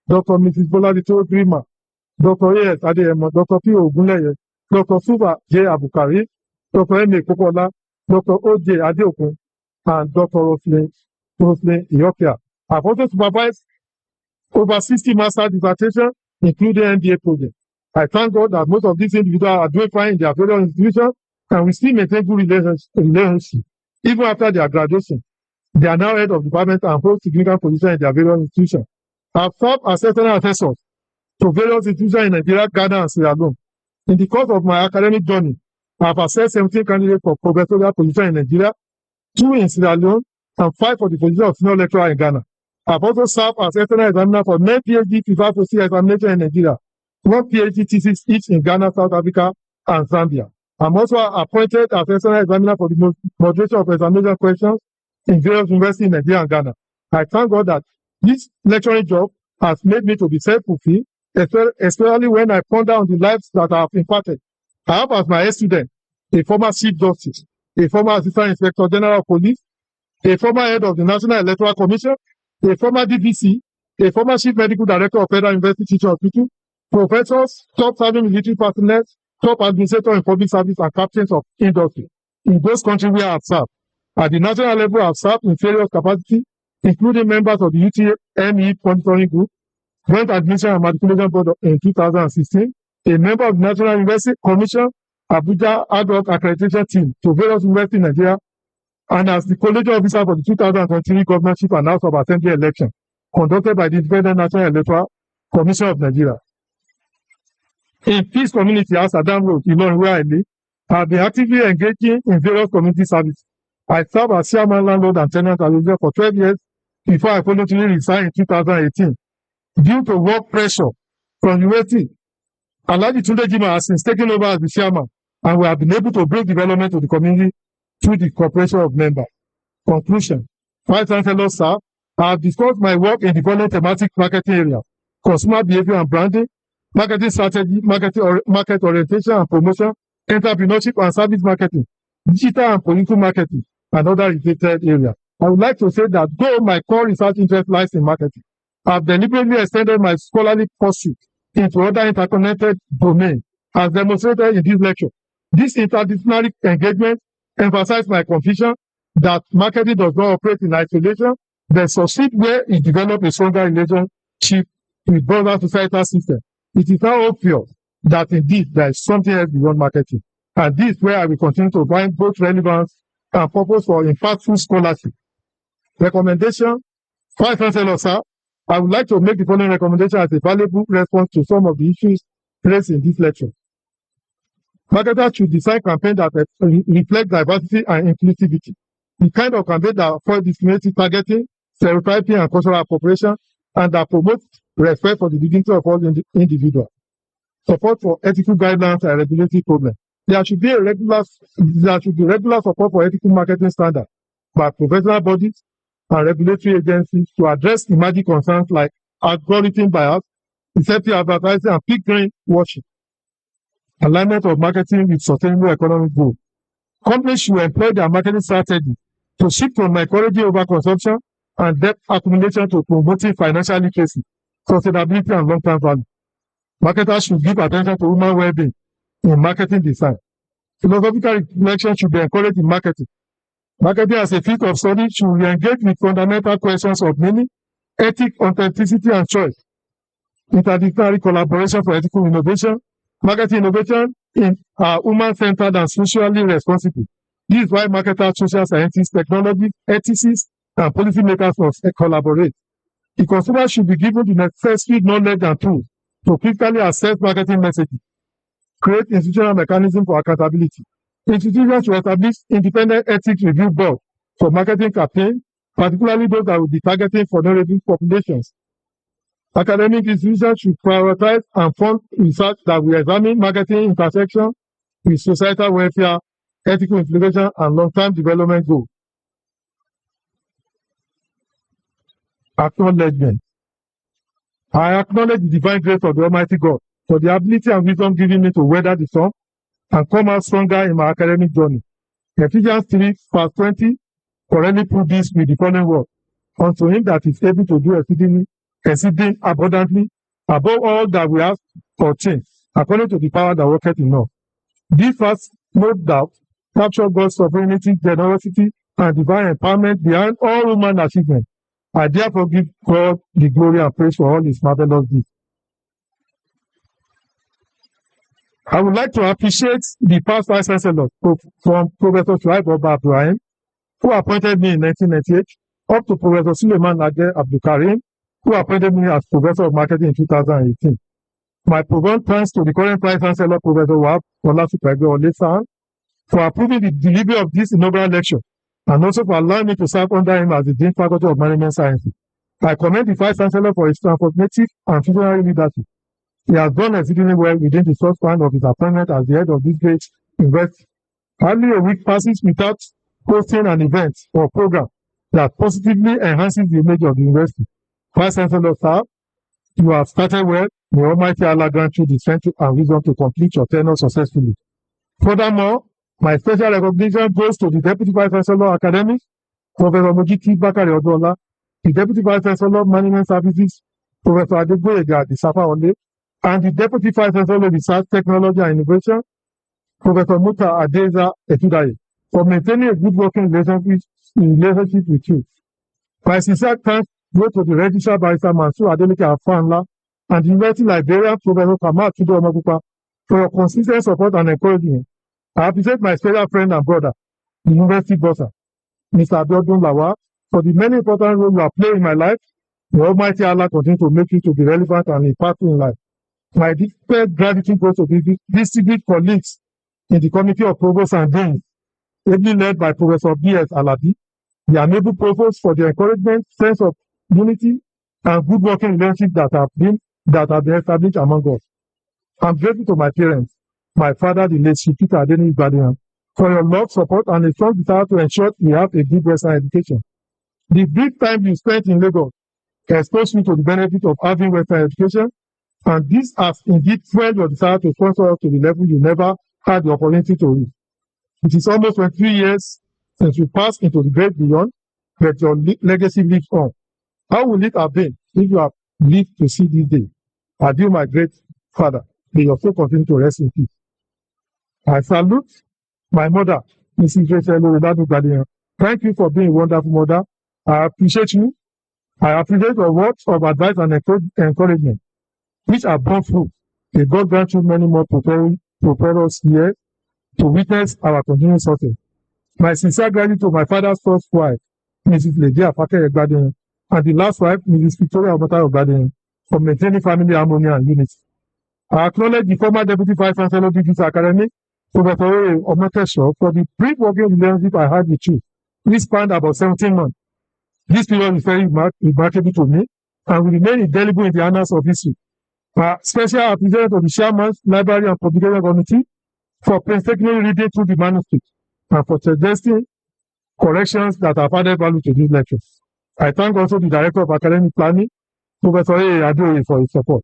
Dr. Mrs. Boladito Grima, Dr. A.S. Adeyemo, Dr. P. Ogunleye, Dr. Suba J. Abukari, Dr. M. Popola, Dr. O.J. Adeokun, and Dr. Roslyn Iyokia. I've also supervised over 60 master dissertations, including MBA projects. I thank God that most of these individuals are doing fine in their various institutions, and we still maintain good relationship. Even after their graduation, they are now head of department and hold significant positions in their various institutions. I've served as external assessors to various institutions in Nigeria, Ghana, and Sierra Leone. In the course of my academic journey, I've assessed 17 candidates for professorial positions in Nigeria, 2 in Sierra Leone, and 5 for the position of senior lecturer in Ghana. I've also served as external examiner for 9 PhD preferred procedure examinations in Nigeria, 1 PhD thesis each in Ghana, South Africa, and Zambia. I'm also appointed as external examiner for the moderation of examination questions in various universities in Nigeria and Ghana. I thank God that this lecturing job has made me to be self-fulfilled, especially when I ponder on the lives that I have impacted. I have as my student a former Chief Justice, a former Assistant Inspector General of Police, a former head of the National Electoral Commission, a former DPC, a former Chief Medical Director of Federal University Teaching Hospital, professors, top-serving military personnel, top administrators in public service, and captains of industry in those countries where I have served. At the national level, I have served in various capacities, including members of the UTME Monitoring Group, Joint Admission and Matriculation Board in 2016, a member of the National University Commission, Abuja Ad hoc Accreditation Team to various universities in Nigeria, and as the collegiate officer for the 2023 governorship and House of Assembly election conducted by the Independent National Electoral Commission of Nigeria. In Peace Community, as Adam Road, Ilorin, where I live, I have been actively engaging in various community services. I served as chairman, landlord, and tenant association for 12 years before I voluntarily resigned in 2018 due to work pressure from university. Alhaji Tunde Jima has since taken over as the chairman, and we have been able to bring development to the community through the cooperation of members. Conclusion. Vice Chancellor, sir, I have discussed my work in the following thematic marketing areas: consumer behavior and branding, marketing strategy, market orientation and promotion, entrepreneurship and service marketing, digital and political marketing, and other related areas. I would like to say that though my core research interest lies in marketing, I have deliberately extended my scholarly pursuit into other interconnected domains, as demonstrated in this lecture. This interdisciplinary engagement emphasizes my conviction that marketing does not operate in isolation, but succeed where it develops a stronger relationship with broader societal systems. It is now obvious that indeed there is something else beyond marketing. And this is where I will continue to find both relevance and purpose for impactful scholarship. Recommendation. Vice Chancellor, sir, I would like to make the following recommendation as a valuable response to some of the issues raised in this lecture. Marketers should design campaigns that reflect diversity and inclusivity. The kind of campaign that avoid discriminating targeting, stereotyping, and cultural appropriation, and that promotes respect for the dignity of all individuals. Support for ethical guidelines and regulatory problems. There should be regular support for ethical marketing standards by professional bodies and regulatory agencies to address emerging concerns like algorithm bias, deceptive advertising, and pig greenwashing. Alignment of marketing with sustainable economic goals. Companies should employ their marketing strategy to shift from encouraging overconsumption and debt accumulation to promoting financial literacy, sustainability, and long-term value. Marketers should give attention to human well-being in marketing design. Philosophical reflection should be encouraged in marketing. Marketing as a field of study should engage with fundamental questions of meaning, ethics, authenticity, and choice. Interdisciplinary collaboration for ethical innovation. Marketing innovation in human-centered and socially responsible. This is why marketers, social scientists, technologists, ethicists, and policymakers must collaborate. The consumer should be given the necessary knowledge and tools to critically assess marketing messaging, create institutional mechanisms for accountability. Institutions should establish independent ethics review board for marketing campaigns, particularly those that will be targeting vulnerable populations. Academic institutions should prioritize and fund research that will examine marketing intersection with societal welfare, ethical implication, and long-term development goals. Acknowledgement. I acknowledge the divine grace of the Almighty God for the ability and wisdom given me to weather the storm and come out stronger in my academic journey. Ephesians 3, verse 20, correctly put this with the following word: unto him that is able to do exceeding abundantly above all that we ask or think, according to the power that worketh in us. This verse, no doubt, capture God's sovereignty, generosity, and divine empowerment behind all human achievement. I therefore give God the glory and praise for all his marvelous deeds. I would like to appreciate the past Vice Chancellor from Professor Shuaib Oba Ibrahim, who appointed me in 1998, up to Professor Suleiman Nade Abdul Karim, who appointed me as Professor of Marketing in 2018. My profound thanks to the current Vice Chancellor, Professor Wahab Olafipegbe Olesan, for approving the delivery of this inaugural lecture, and also for allowing me to serve under him as the Dean Faculty of Management Sciences. I commend the Vice Chancellor for his transformative and visionary leadership. He has done exceedingly well within the short span of his appointment as the head of this great university. Hardly a week passes without hosting an event or program that positively enhances the image of the university. Vice Chancellor, sir, you have started well. May Almighty Allah grant you the strength and wisdom to complete your tenure successfully. Furthermore, my special recognition goes to the Deputy Vice Chancellor Academics, Professor Mojiti Bakari Odola, the Deputy Vice Chancellor Management Services, Professor Adegboyega Disafaole, and the Deputy Vice Chancellor Research, Technology and Innovation, Professor Muta Adeza Etudaye, for maintaining a good working relationship with you. My sincere thanks go to the Registrar Barrister Mansur Adeleke Afanla and the University Librarian, Professor Kamal Tudo Omokupa, for your consistent support and encouragement. I appreciate my special friend and brother, the University Bossa, Mr. Abiodun Lawa, for the many important roles you have played in my life. May Almighty Allah continue to make you to be relevant and impactful in life. My deepest gratitude goes to the distinguished colleagues in the Committee of Provosts and Deans, ably led by Professor B.S. Alabi, the amiable provost, for the encouragement, sense of unity, and good working relationship that have been established among us. I'm grateful to my parents, my father, the late Peter Adeni Gbadeyan, for your love, support, and a strong desire to ensure we have a good Western education. The brief time you spent in Lagos exposed you to the benefit of having Western education, and this has indeed fueled your desire to sponsor us to the level you never had the opportunity to reach. It is almost 23 years since you passed into the great beyond, but your legacy lives on. How will it have been if you have lived to see this day? Adieu, my great father. May your soul continue to rest in peace. I salute my mother, Mrs. Rachel Oredadu Gbadeyan. Thank you for being a wonderful mother. I appreciate you. I appreciate your words of advice and encouragement, which are borne fruit. May God grant you many more prosperous years to witness our continued success. My sincere gratitude to my father's first wife, Mrs. Ledia Fakeye Gbadeyan, and the last wife, Mrs. Victoria Obata Gbadeyan, for maintaining family harmony and unity. I acknowledge the former Deputy Vice Chancellor of this academy, Professor Omotesho, for the brief working relationship I had with you, which spanned about 17 months. This period is very remarkable to me and will remain indelible in the annals of history. My special appreciation to the Chairman, Library and Publication Committee for painstakingly reading through the manuscript and for suggesting corrections that have added value to these lectures. I thank also the Director of Academic Planning, Professor Ayodele, for his support.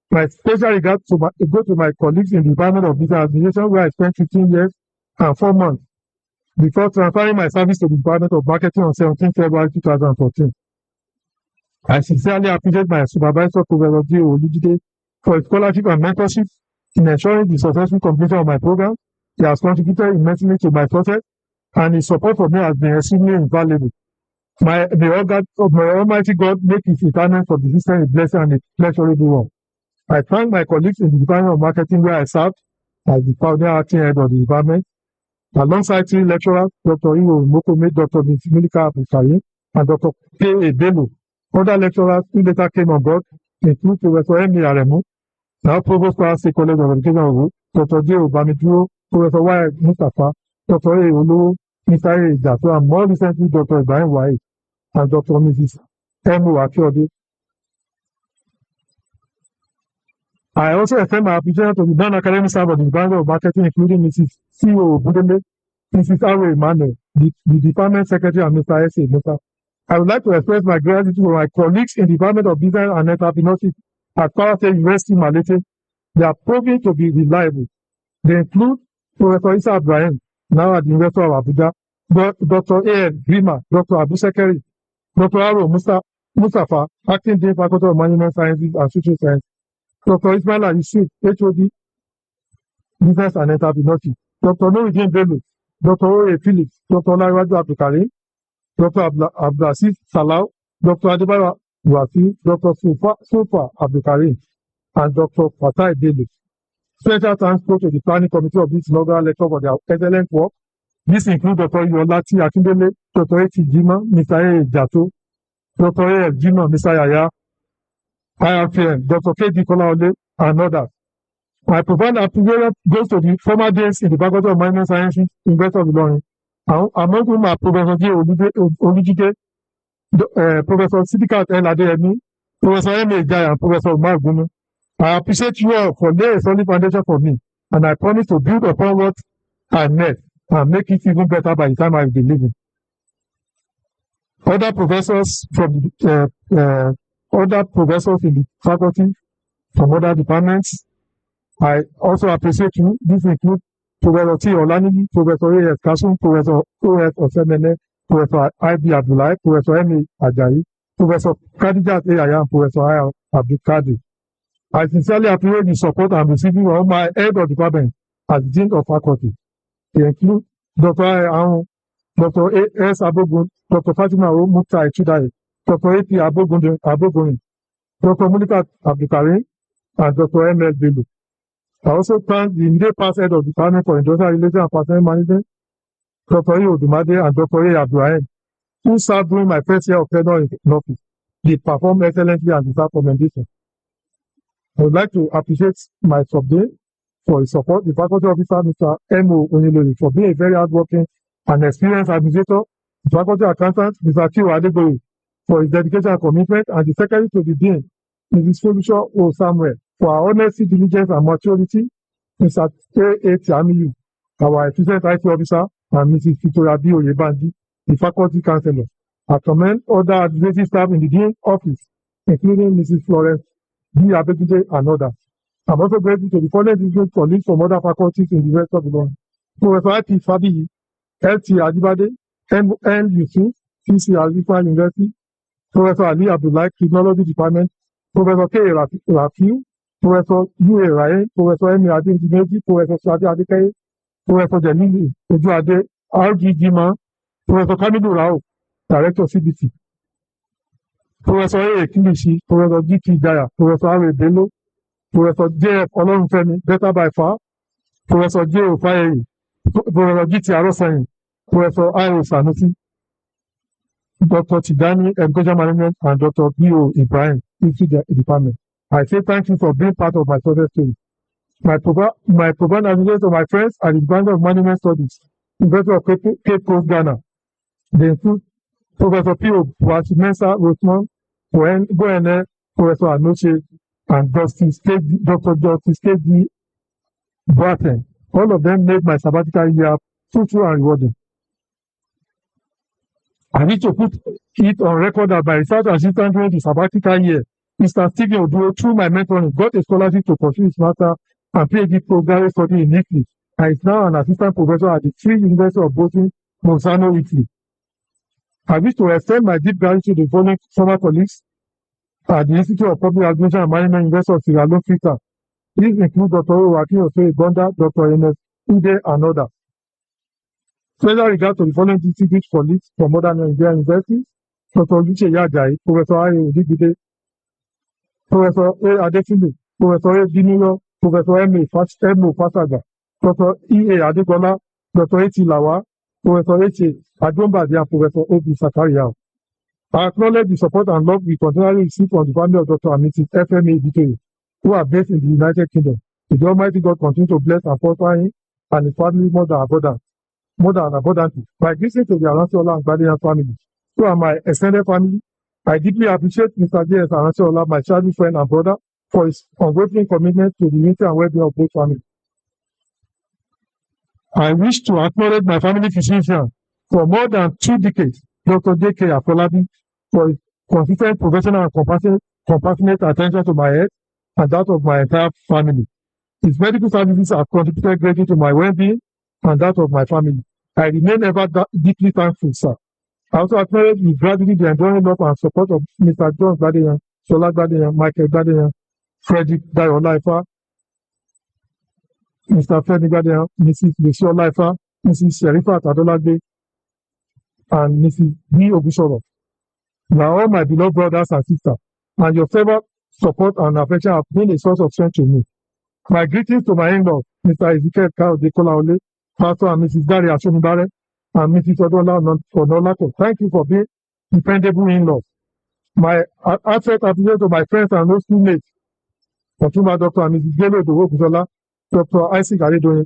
My special regards go to my colleagues in the Department of Business Administration, where I spent 15 years and 4 months before transferring my service to the Department of Marketing on 17 February 2014. I sincerely appreciate my supervisor, Professor J. Olujide, for his scholarship and mentorship in ensuring the successful completion of my program. He has contributed immensely to my success, and his support for me has been extremely invaluable. May Almighty God make his retirement from the system a blessing and a pleasurable one. I thank my colleagues in the Department of Marketing, where I served as the pioneer acting head of the department, alongside 3 lecturers, Dr. Iwo Mokome, Dr. Milika Abdulkarim, and Dr. K. Bello. Other lecturers who later came on board include Professor M. Aremu, now Provost of State College of Education, Dr. J. Obamiduro, Professor Y. Mustafa, Dr. A. Olu, Mr. A. Jato, and more recently, Dr. Ibrahim Wahid and Dr. Mrs. M. Akiode. I also extend my appreciation to the non-academic staff of the Department of Marketing, including Mrs. C.O. Budele, Mrs. Awe Emmanuel, the Department Secretary, and Mr. S.A. Musa. I would like to express my gratitude to my colleagues in the Department of Business and Entrepreneurship, at Kwara State University, Malete. They are proving to be reliable. They include Professor Isa Ibrahim, now at the University of Abuja, Dr. A.N. Grima, Dr. Abu Sekeri, Dr. Aro Mustafa, Acting Dean Faculty of Management Sciences and Social Science, Dr. Ismaila Yusuf, HOD, Business and Entrepreneurship, Dr. Nuruddin Bello, Dr. Oye Phillips, Dr. Olariwaju Abdulkarim, Dr. Abdulaziz Salau, Dr. Adebayo Wasi, Dr. Sufa Abdulkarim, and Dr. Fatai Bello. Special thanks go to the planning committee of this inaugural lecture for their excellent work. This includes Dr. Yolati Akindele, Dr. Eti Jima, Mr. A. Jato, Dr. A. Jima, Mr. Yaya, IRPN, Dr. K.D. Kolaole, and others. My profound appreciation goes to the former days in the Faculty of Management Sciences, University of Ilorin, among whom are Professor J. Olujide, Professor Sidikat El Adeyemi, Professor M.A. Jai, and Professor Umar Gunu. I appreciate you all for laying a solid foundation for me, and I promise to build upon what I met and make it even better by the time I will be leaving. Other professors in the faculty from other departments, I also appreciate you. This includes Professor T. Olaniji, Professor A.S. Kasum, Professor O.S. Osemene, Professor I.B. Abdullahi, Professor M.A. Ajayi, Professor Khadijat A. and Professor I. Abdul Kadir. I sincerely appreciate the support I'm receiving from my head of department as Dean of Faculty. They include Dr. Ayodele, Dr. A.S. Abogun, Dr. Fatima Mukta Echudaye, Dr. A.P. Abogun, Dr. Mulika Abdulkarim, and Dr. M.L. Bello. I also thank the immediate past head of department for industrial relations and personnel management, Dr. E. Odumade and Dr. A. Abdulrahim, who served during my first year of tenure in office. They performed excellently and deserve commendation. I would like to appreciate my subdean for his support, the faculty officer, Mr. M.O. Onilori, for being a very hardworking and experienced administrator, the faculty accountant, Mr. Q. Adegboye, for his dedication and commitment, and the secretary to the dean, Mrs. Folusho O. Samuel, for our honesty, diligence, and maturity, Mr. A. Tiamiyu, our efficient IT officer, and Mrs. Victoria B. Oyebandi, the faculty counselor. I commend other administrative staff in the dean's office, including Mrs. Florence B. Abegude and others. I'm also grateful to the following distinguished colleagues from other faculties in the rest of the world. Professor I.P. Fabiyi, L.T. Ajibade, N. Yusuf, C.C. Alifa University, Professor Ali Abdullahi, Criminology Department, Professor K. Rafiu, Professor U.A. Raye, Professor M. Adindimeji, Professor Sade Adekaye, Professor Jelili Ojuade, R.G. Jima, Professor Kamilu Rao, Director CBT, Professor A. Kilishi, Professor G.T. Daya, Professor R. Bello, Professor J.F. Olorunfemi, better by far, Professor J. Ofaye, Professor G.T. Arosayin, Professor I. O. Sanusi, Dr. Tidani, Education Management, and Dr. B.O. Ibrahim, History Department. I say thank you for being part of my success story. My program advisors to my friends at the Department of Management Studies, University of Cape Coast, Ghana. They include Professor P.O. Mensa Rotman, Goene, Professor Anoche, and Dr. Justice K.D. Bratton. All of them made my sabbatical year fruitful and rewarding. I need to put it on record that my research assistant during the sabbatical year, Mr. Stephen Oduo, through my mentoring, got a scholarship to pursue his master and PhD postgraduate study in Italy, and is now an assistant professor at the Free University of Bologna, Bolzano, Italy. I wish to extend my deep gratitude to the following former colleagues at the Institute of Public Administration and Management, University of Sierra Leone, Freetown. These include Dr. Owakin Osei Gonda, Dr. Enes Ude, and others. Special regard to the following distinguished colleagues from other Nigerian universities: Dr. Oluche Yajai, Professor Ayo Odigide, Professor A. Adefilu, Professor A. Binuyo, Professor M.O. Fasaga, Dr. E.A. Adegola, Dr. A.T. Lawa, Professor H.A. Adombade, and Professor O.B. Sakaria. I acknowledge the support and love we continually receive from the family of Dr. and Mrs. F.M.A. Bitoye, who are based in the United Kingdom. May the Almighty God continue to bless and prosper him and his family more than abundantly. By listening to the Aranseola and Gbadeyan family, who are my extended family, I deeply appreciate Mr. J.S. Aranseola, my childhood friend and brother, for his unwavering commitment to the unity and well-being of both families. I wish to acknowledge my family physician for more than 2 decades, Dr. J.K. Afolabi, for his consistent professional and compassionate attention to my health and that of my entire family. His medical services have contributed greatly to my well-being and that of my family. I remain ever deeply thankful, sir. I also acknowledge with gratitude the enduring love and support of Mr. John Gbadeyan, Shola Gbadeyan, Michael Gbadeyan, Frederick Dayo Olaifa, Mr. Frederick Gbadeyan, Mrs. Lucy Olaifa, Mrs. Sherifa Adolagbe, and Mrs. B. Ogusoro. You are all my beloved brothers and sisters, and your favor, support, and affection have been a source of strength to me. My greetings to my in-laws, Mr. Ezekiel Kaode Kolaole, Pastor and Mrs. Dari Ashonibare, and Mrs. Odola Onolako. Thank you for being dependable in-laws. My heartfelt appreciation to my friends and those schoolmates, Otuma Dr. and Mrs. Gelo Dowokuzola, Dr. Isaac Adedoyin,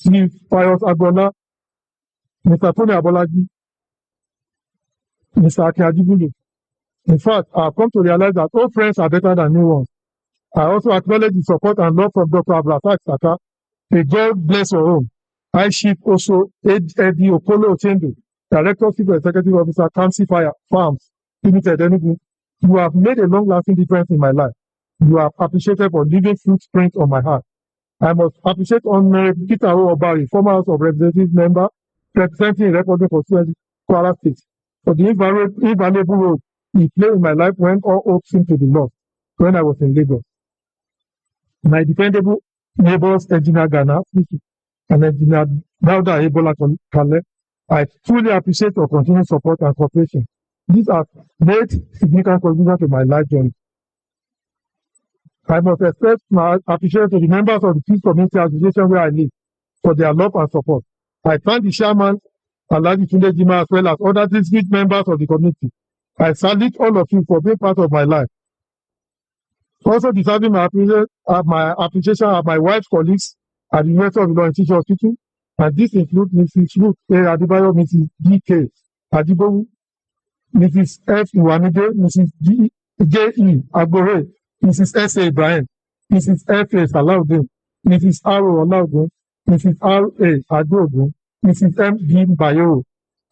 Chief Pius Agbola, Mr. Tony Abolaji, Mr. Akin Ajibulu. In fact, I have come to realize that old friends are better than new ones. I also acknowledge the support and love from Dr. Abdulrasaq Saka. May God bless your home. I Chief also Eddie Okolo Ochendo, Director, Chief Executive Officer, Kamsi Farms, Limited, Enugu. You have made a long-lasting difference in my life. You are appreciated for leaving footprint on my heart. I must appreciate Honorable Peter Obari, former House of Representatives member, representing Republic of Kwara State, for the invaluable role he played in my life when all hope seemed to be lost when I was in Lagos. My dependable neighbors, Engineer Ghana, and Engineer Dauda Ebola Kale, I truly appreciate your continued support and cooperation. These have made significant contribution to my life journey. I must express my appreciation to the members of the Peace Community Association where I live for their love and support. I thank the chairman, Alhaji Tunde Jima, as well as other district members of the community. I salute all of you for being part of my life. Also deserving my appreciation are my wife's colleagues at the University of Ilorin Teaching Hospital, and this includes Mrs. Ruth A. Adebayo, Mrs. D.K. Adibowu, Mrs. F. Iwanide, Mrs. J.E. Agbore, Mrs. S. A. Ibrahim, Mrs. F. A. Salaudin, Mrs. R. Olaudin, Mrs. R. A. Adogun, Mrs. M. B. Bayero,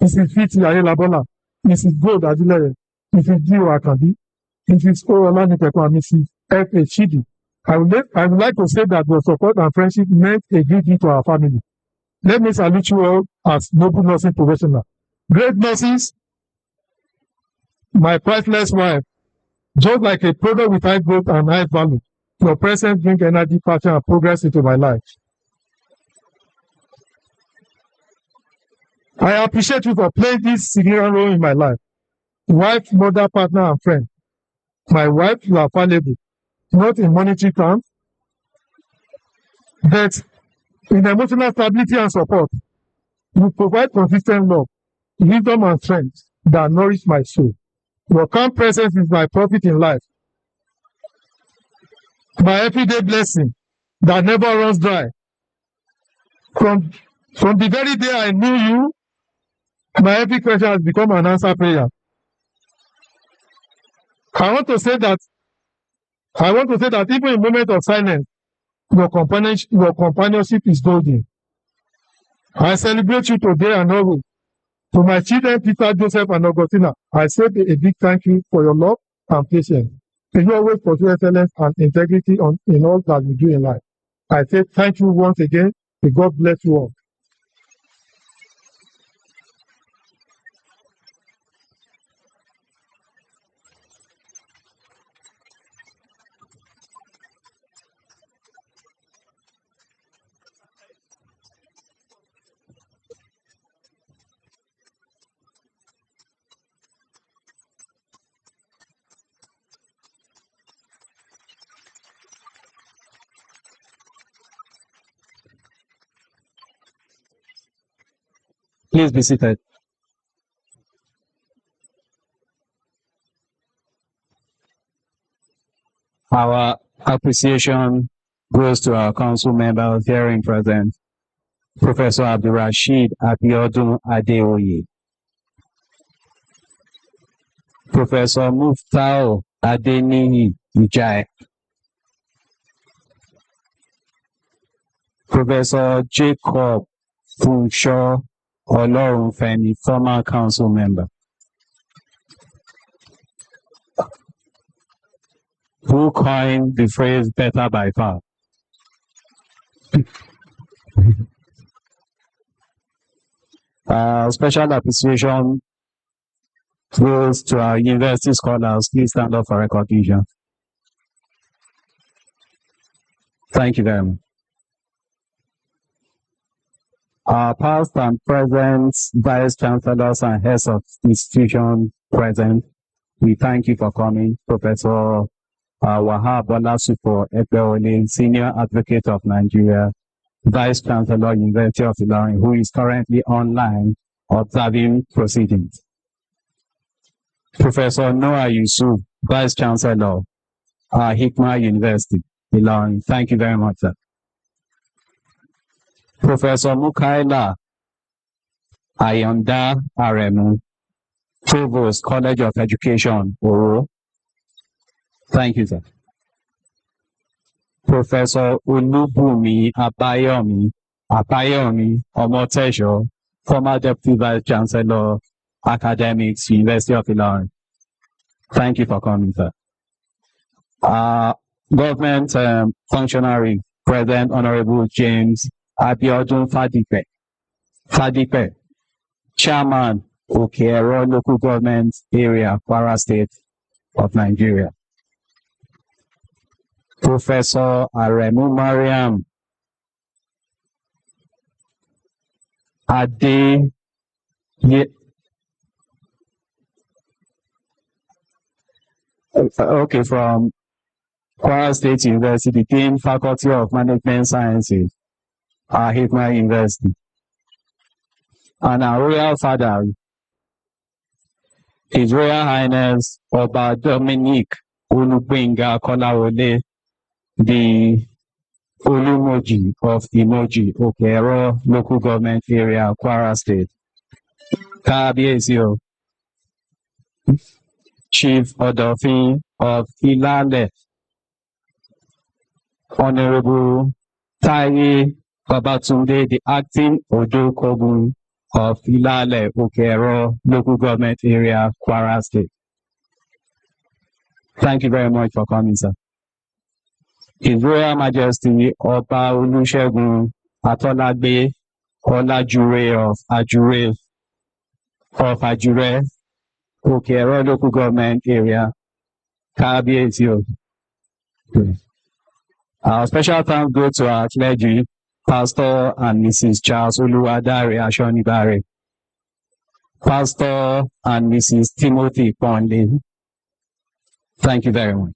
Mrs. Fiti Ayelabola, Mrs. Gold Adilere, Mrs. G. Akambi, Mrs. O. Olanipekwa, Mrs. F. A. Chidi. I would like to say that your support and friendship meant a great deal to our family. Let me salute you all as noble nursing professionals. Great nurses, my priceless wife, just like a product with high growth and high value, your presence brings energy, passion, and progress into my life. I appreciate you for playing this significant role in my life. Wife, mother, partner, and friend. My wife, you are valuable, not in monetary terms, but in emotional stability and support. You provide consistent love, wisdom, and strength that nourish my soul. Your calm presence is my profit in life, my everyday blessing that never runs dry. From the very day I knew you, my every question has become an answer prayer. I want to say that even in moments of silence, your companionship is golden. I celebrate you today and always. To my children, Peter, Joseph, and Augustina, I say a big thank you for your love and patience. May you always pursue excellence and integrity in all that you do in life. I say thank you once again. May God bless you all. Please be seated. Our appreciation goes to our council members hearing present, Professor Abdulrasheed Abiodun Adeoye, Professor Muftau Adeniyi Ijai, Professor Jacob Funsho Olorunfemi, former council member, who coined the phrase better by far. Special appreciation goes to our university scholars. Please stand up for recognition. Thank you very much. Our past and present vice chancellors and heads of institution present, we thank you for coming. Professor Wahab Olasupo Ekpeole, Senior Advocate of Nigeria, Vice Chancellor, University of Ilorin, who is currently online observing proceedings. Professor Noah Yusuf, Vice Chancellor, Hikma University, Ilorin. Thank you very much, sir. Professor Mukaila Ayonda Aremu, Provost, College of Education, Oro. Thank you, sir. Professor Olubumi Abayomi Omotesho, former Deputy Vice Chancellor, Academics, University of Ilorin. Thank you for coming, sir. Government functionary, President Honorable James Abiodun Fadipe, Chairman, Okeero Local Government Area, Kwara State of Nigeria. Professor Aremu Mariam Ade from Kwara State University, Dean Faculty of Management Sciences, Hikma University. And our Royal Father, His Royal Highness Oba Dominic Olugbenga Kolawole, the Olumoji of Imoji, Okeero Local Government Area, Kwara State. Kabiesio, Chief Odofin of Ilale, Honorable Taye Babatunde, the Acting Odokogun of Ilale, Okeero Local Government Area, Kwara State. Thank you very much for coming, sir. His Royal Majesty Oba Olusegun Atolagbe Olajure of Ajure, Okeero Local Government Area, Kabiesio. Our special thanks go to our clergy, Pastor and Mrs. Charles Oluwadare Ashonibare, Pastor and Mrs. Timothy Ponle. Thank you very much.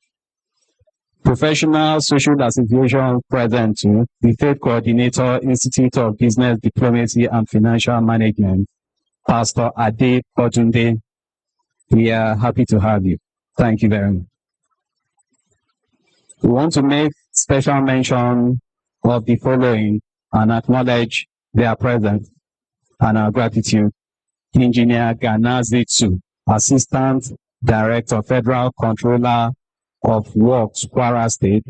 Professional social association present to the Faith Coordinator, Institute of Business Diplomacy and Financial Management, Pastor Ade Kotunde. We are happy to have you. Thank you very much. We want to make special mention of the following and acknowledge their presence and our gratitude. Engineer Ganazitsu, Assistant Director, Federal Controller of Works, Kwara State.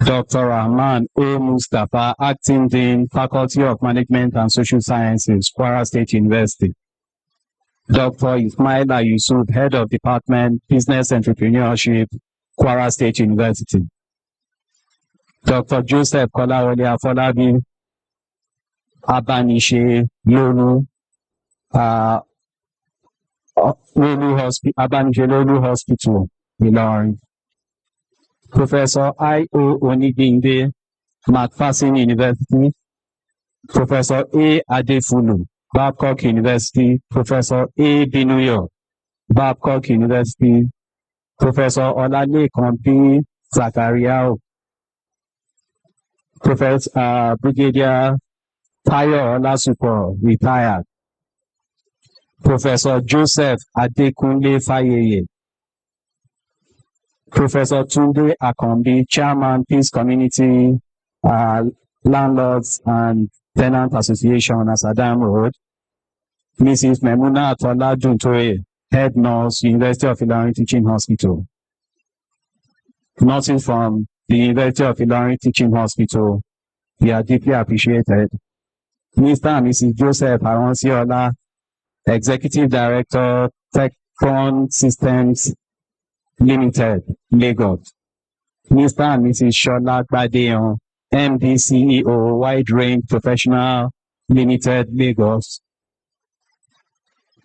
Dr. Rahman O. Mustafa, Acting Dean, Faculty of Management and Social Sciences, Kwara State University. Dr. Ismaila Yusuf, Head of Department, Business Entrepreneurship, Kwara State University. Dr. Joseph Kolawole Afolabi, Abanise Lolu, Abanise Lolu Hospital, Ilorin. Professor I.O. Onibinde, Macpherson University. Professor A. Adefulu, Babcock University. Professor A. Binuyo, Babcock University. Professor Olalekan P. Zakariao, Professor Brigadier Tayo Olasupo, retired. Professor Joseph Adekunle Fayeye. Professor Tunde Akombi, Chairman, Peace Community Landlords and Tenant Association, Asadam Road. Mrs. Memuna Atola Duntoye, Head Nurse, University of Ilorin Teaching Hospital. Nurses from the University of Ilorin Teaching Hospital, we are deeply appreciated. Mr. and Mrs. Joseph Aronsiola, Executive Director, Techcron Systems Limited, Lagos. Mr. and Mrs. Shola Gbadeyan, MD CEO, Wide Range Professional Limited, Lagos.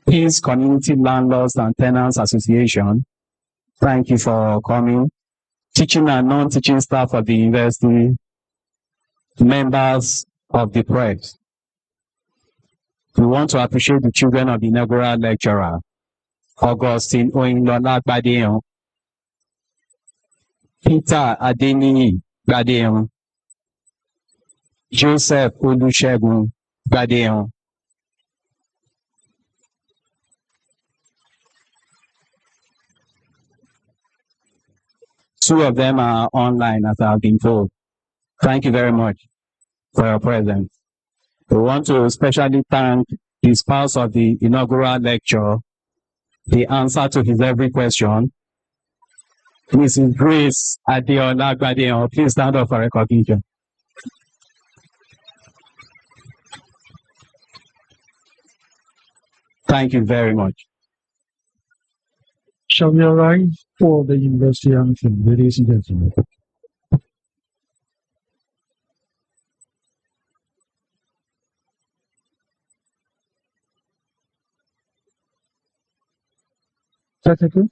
Peace Community Landlords and Tenants Association, thank you for coming. Teaching and non-teaching staff of the university, members of the press. We want to appreciate the children of the inaugural lecturer, Augustine Oyinlola Gbadeyan, Peter Adeniyi Gbadeyan, Joseph Olusegun Gbadeyan. Two of them are online, as I've been told. Thank you very much for your presence. We want to especially thank the spouse of the inaugural lecture, the answer to his every question, Mrs. Grace Adeola Gbadeyan. Please stand up for recognition. Thank you very much. Shall we arrive for the university anthem, ladies and gentlemen? Technically?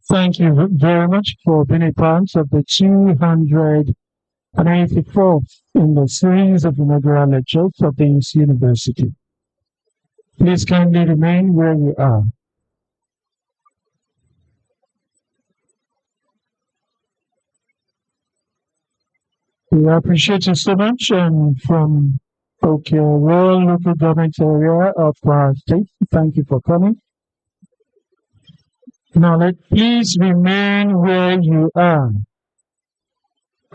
Thank you very much for being a part of the 284th in the series of inaugural lectures of this university. Please kindly remain where you are. We appreciate you so much, and from Rural Local Government Area of our state, thank you for coming. Now, please remain where you are.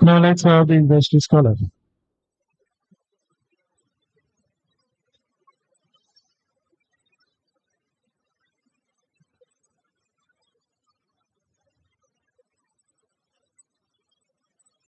Now, let's have the university scholars.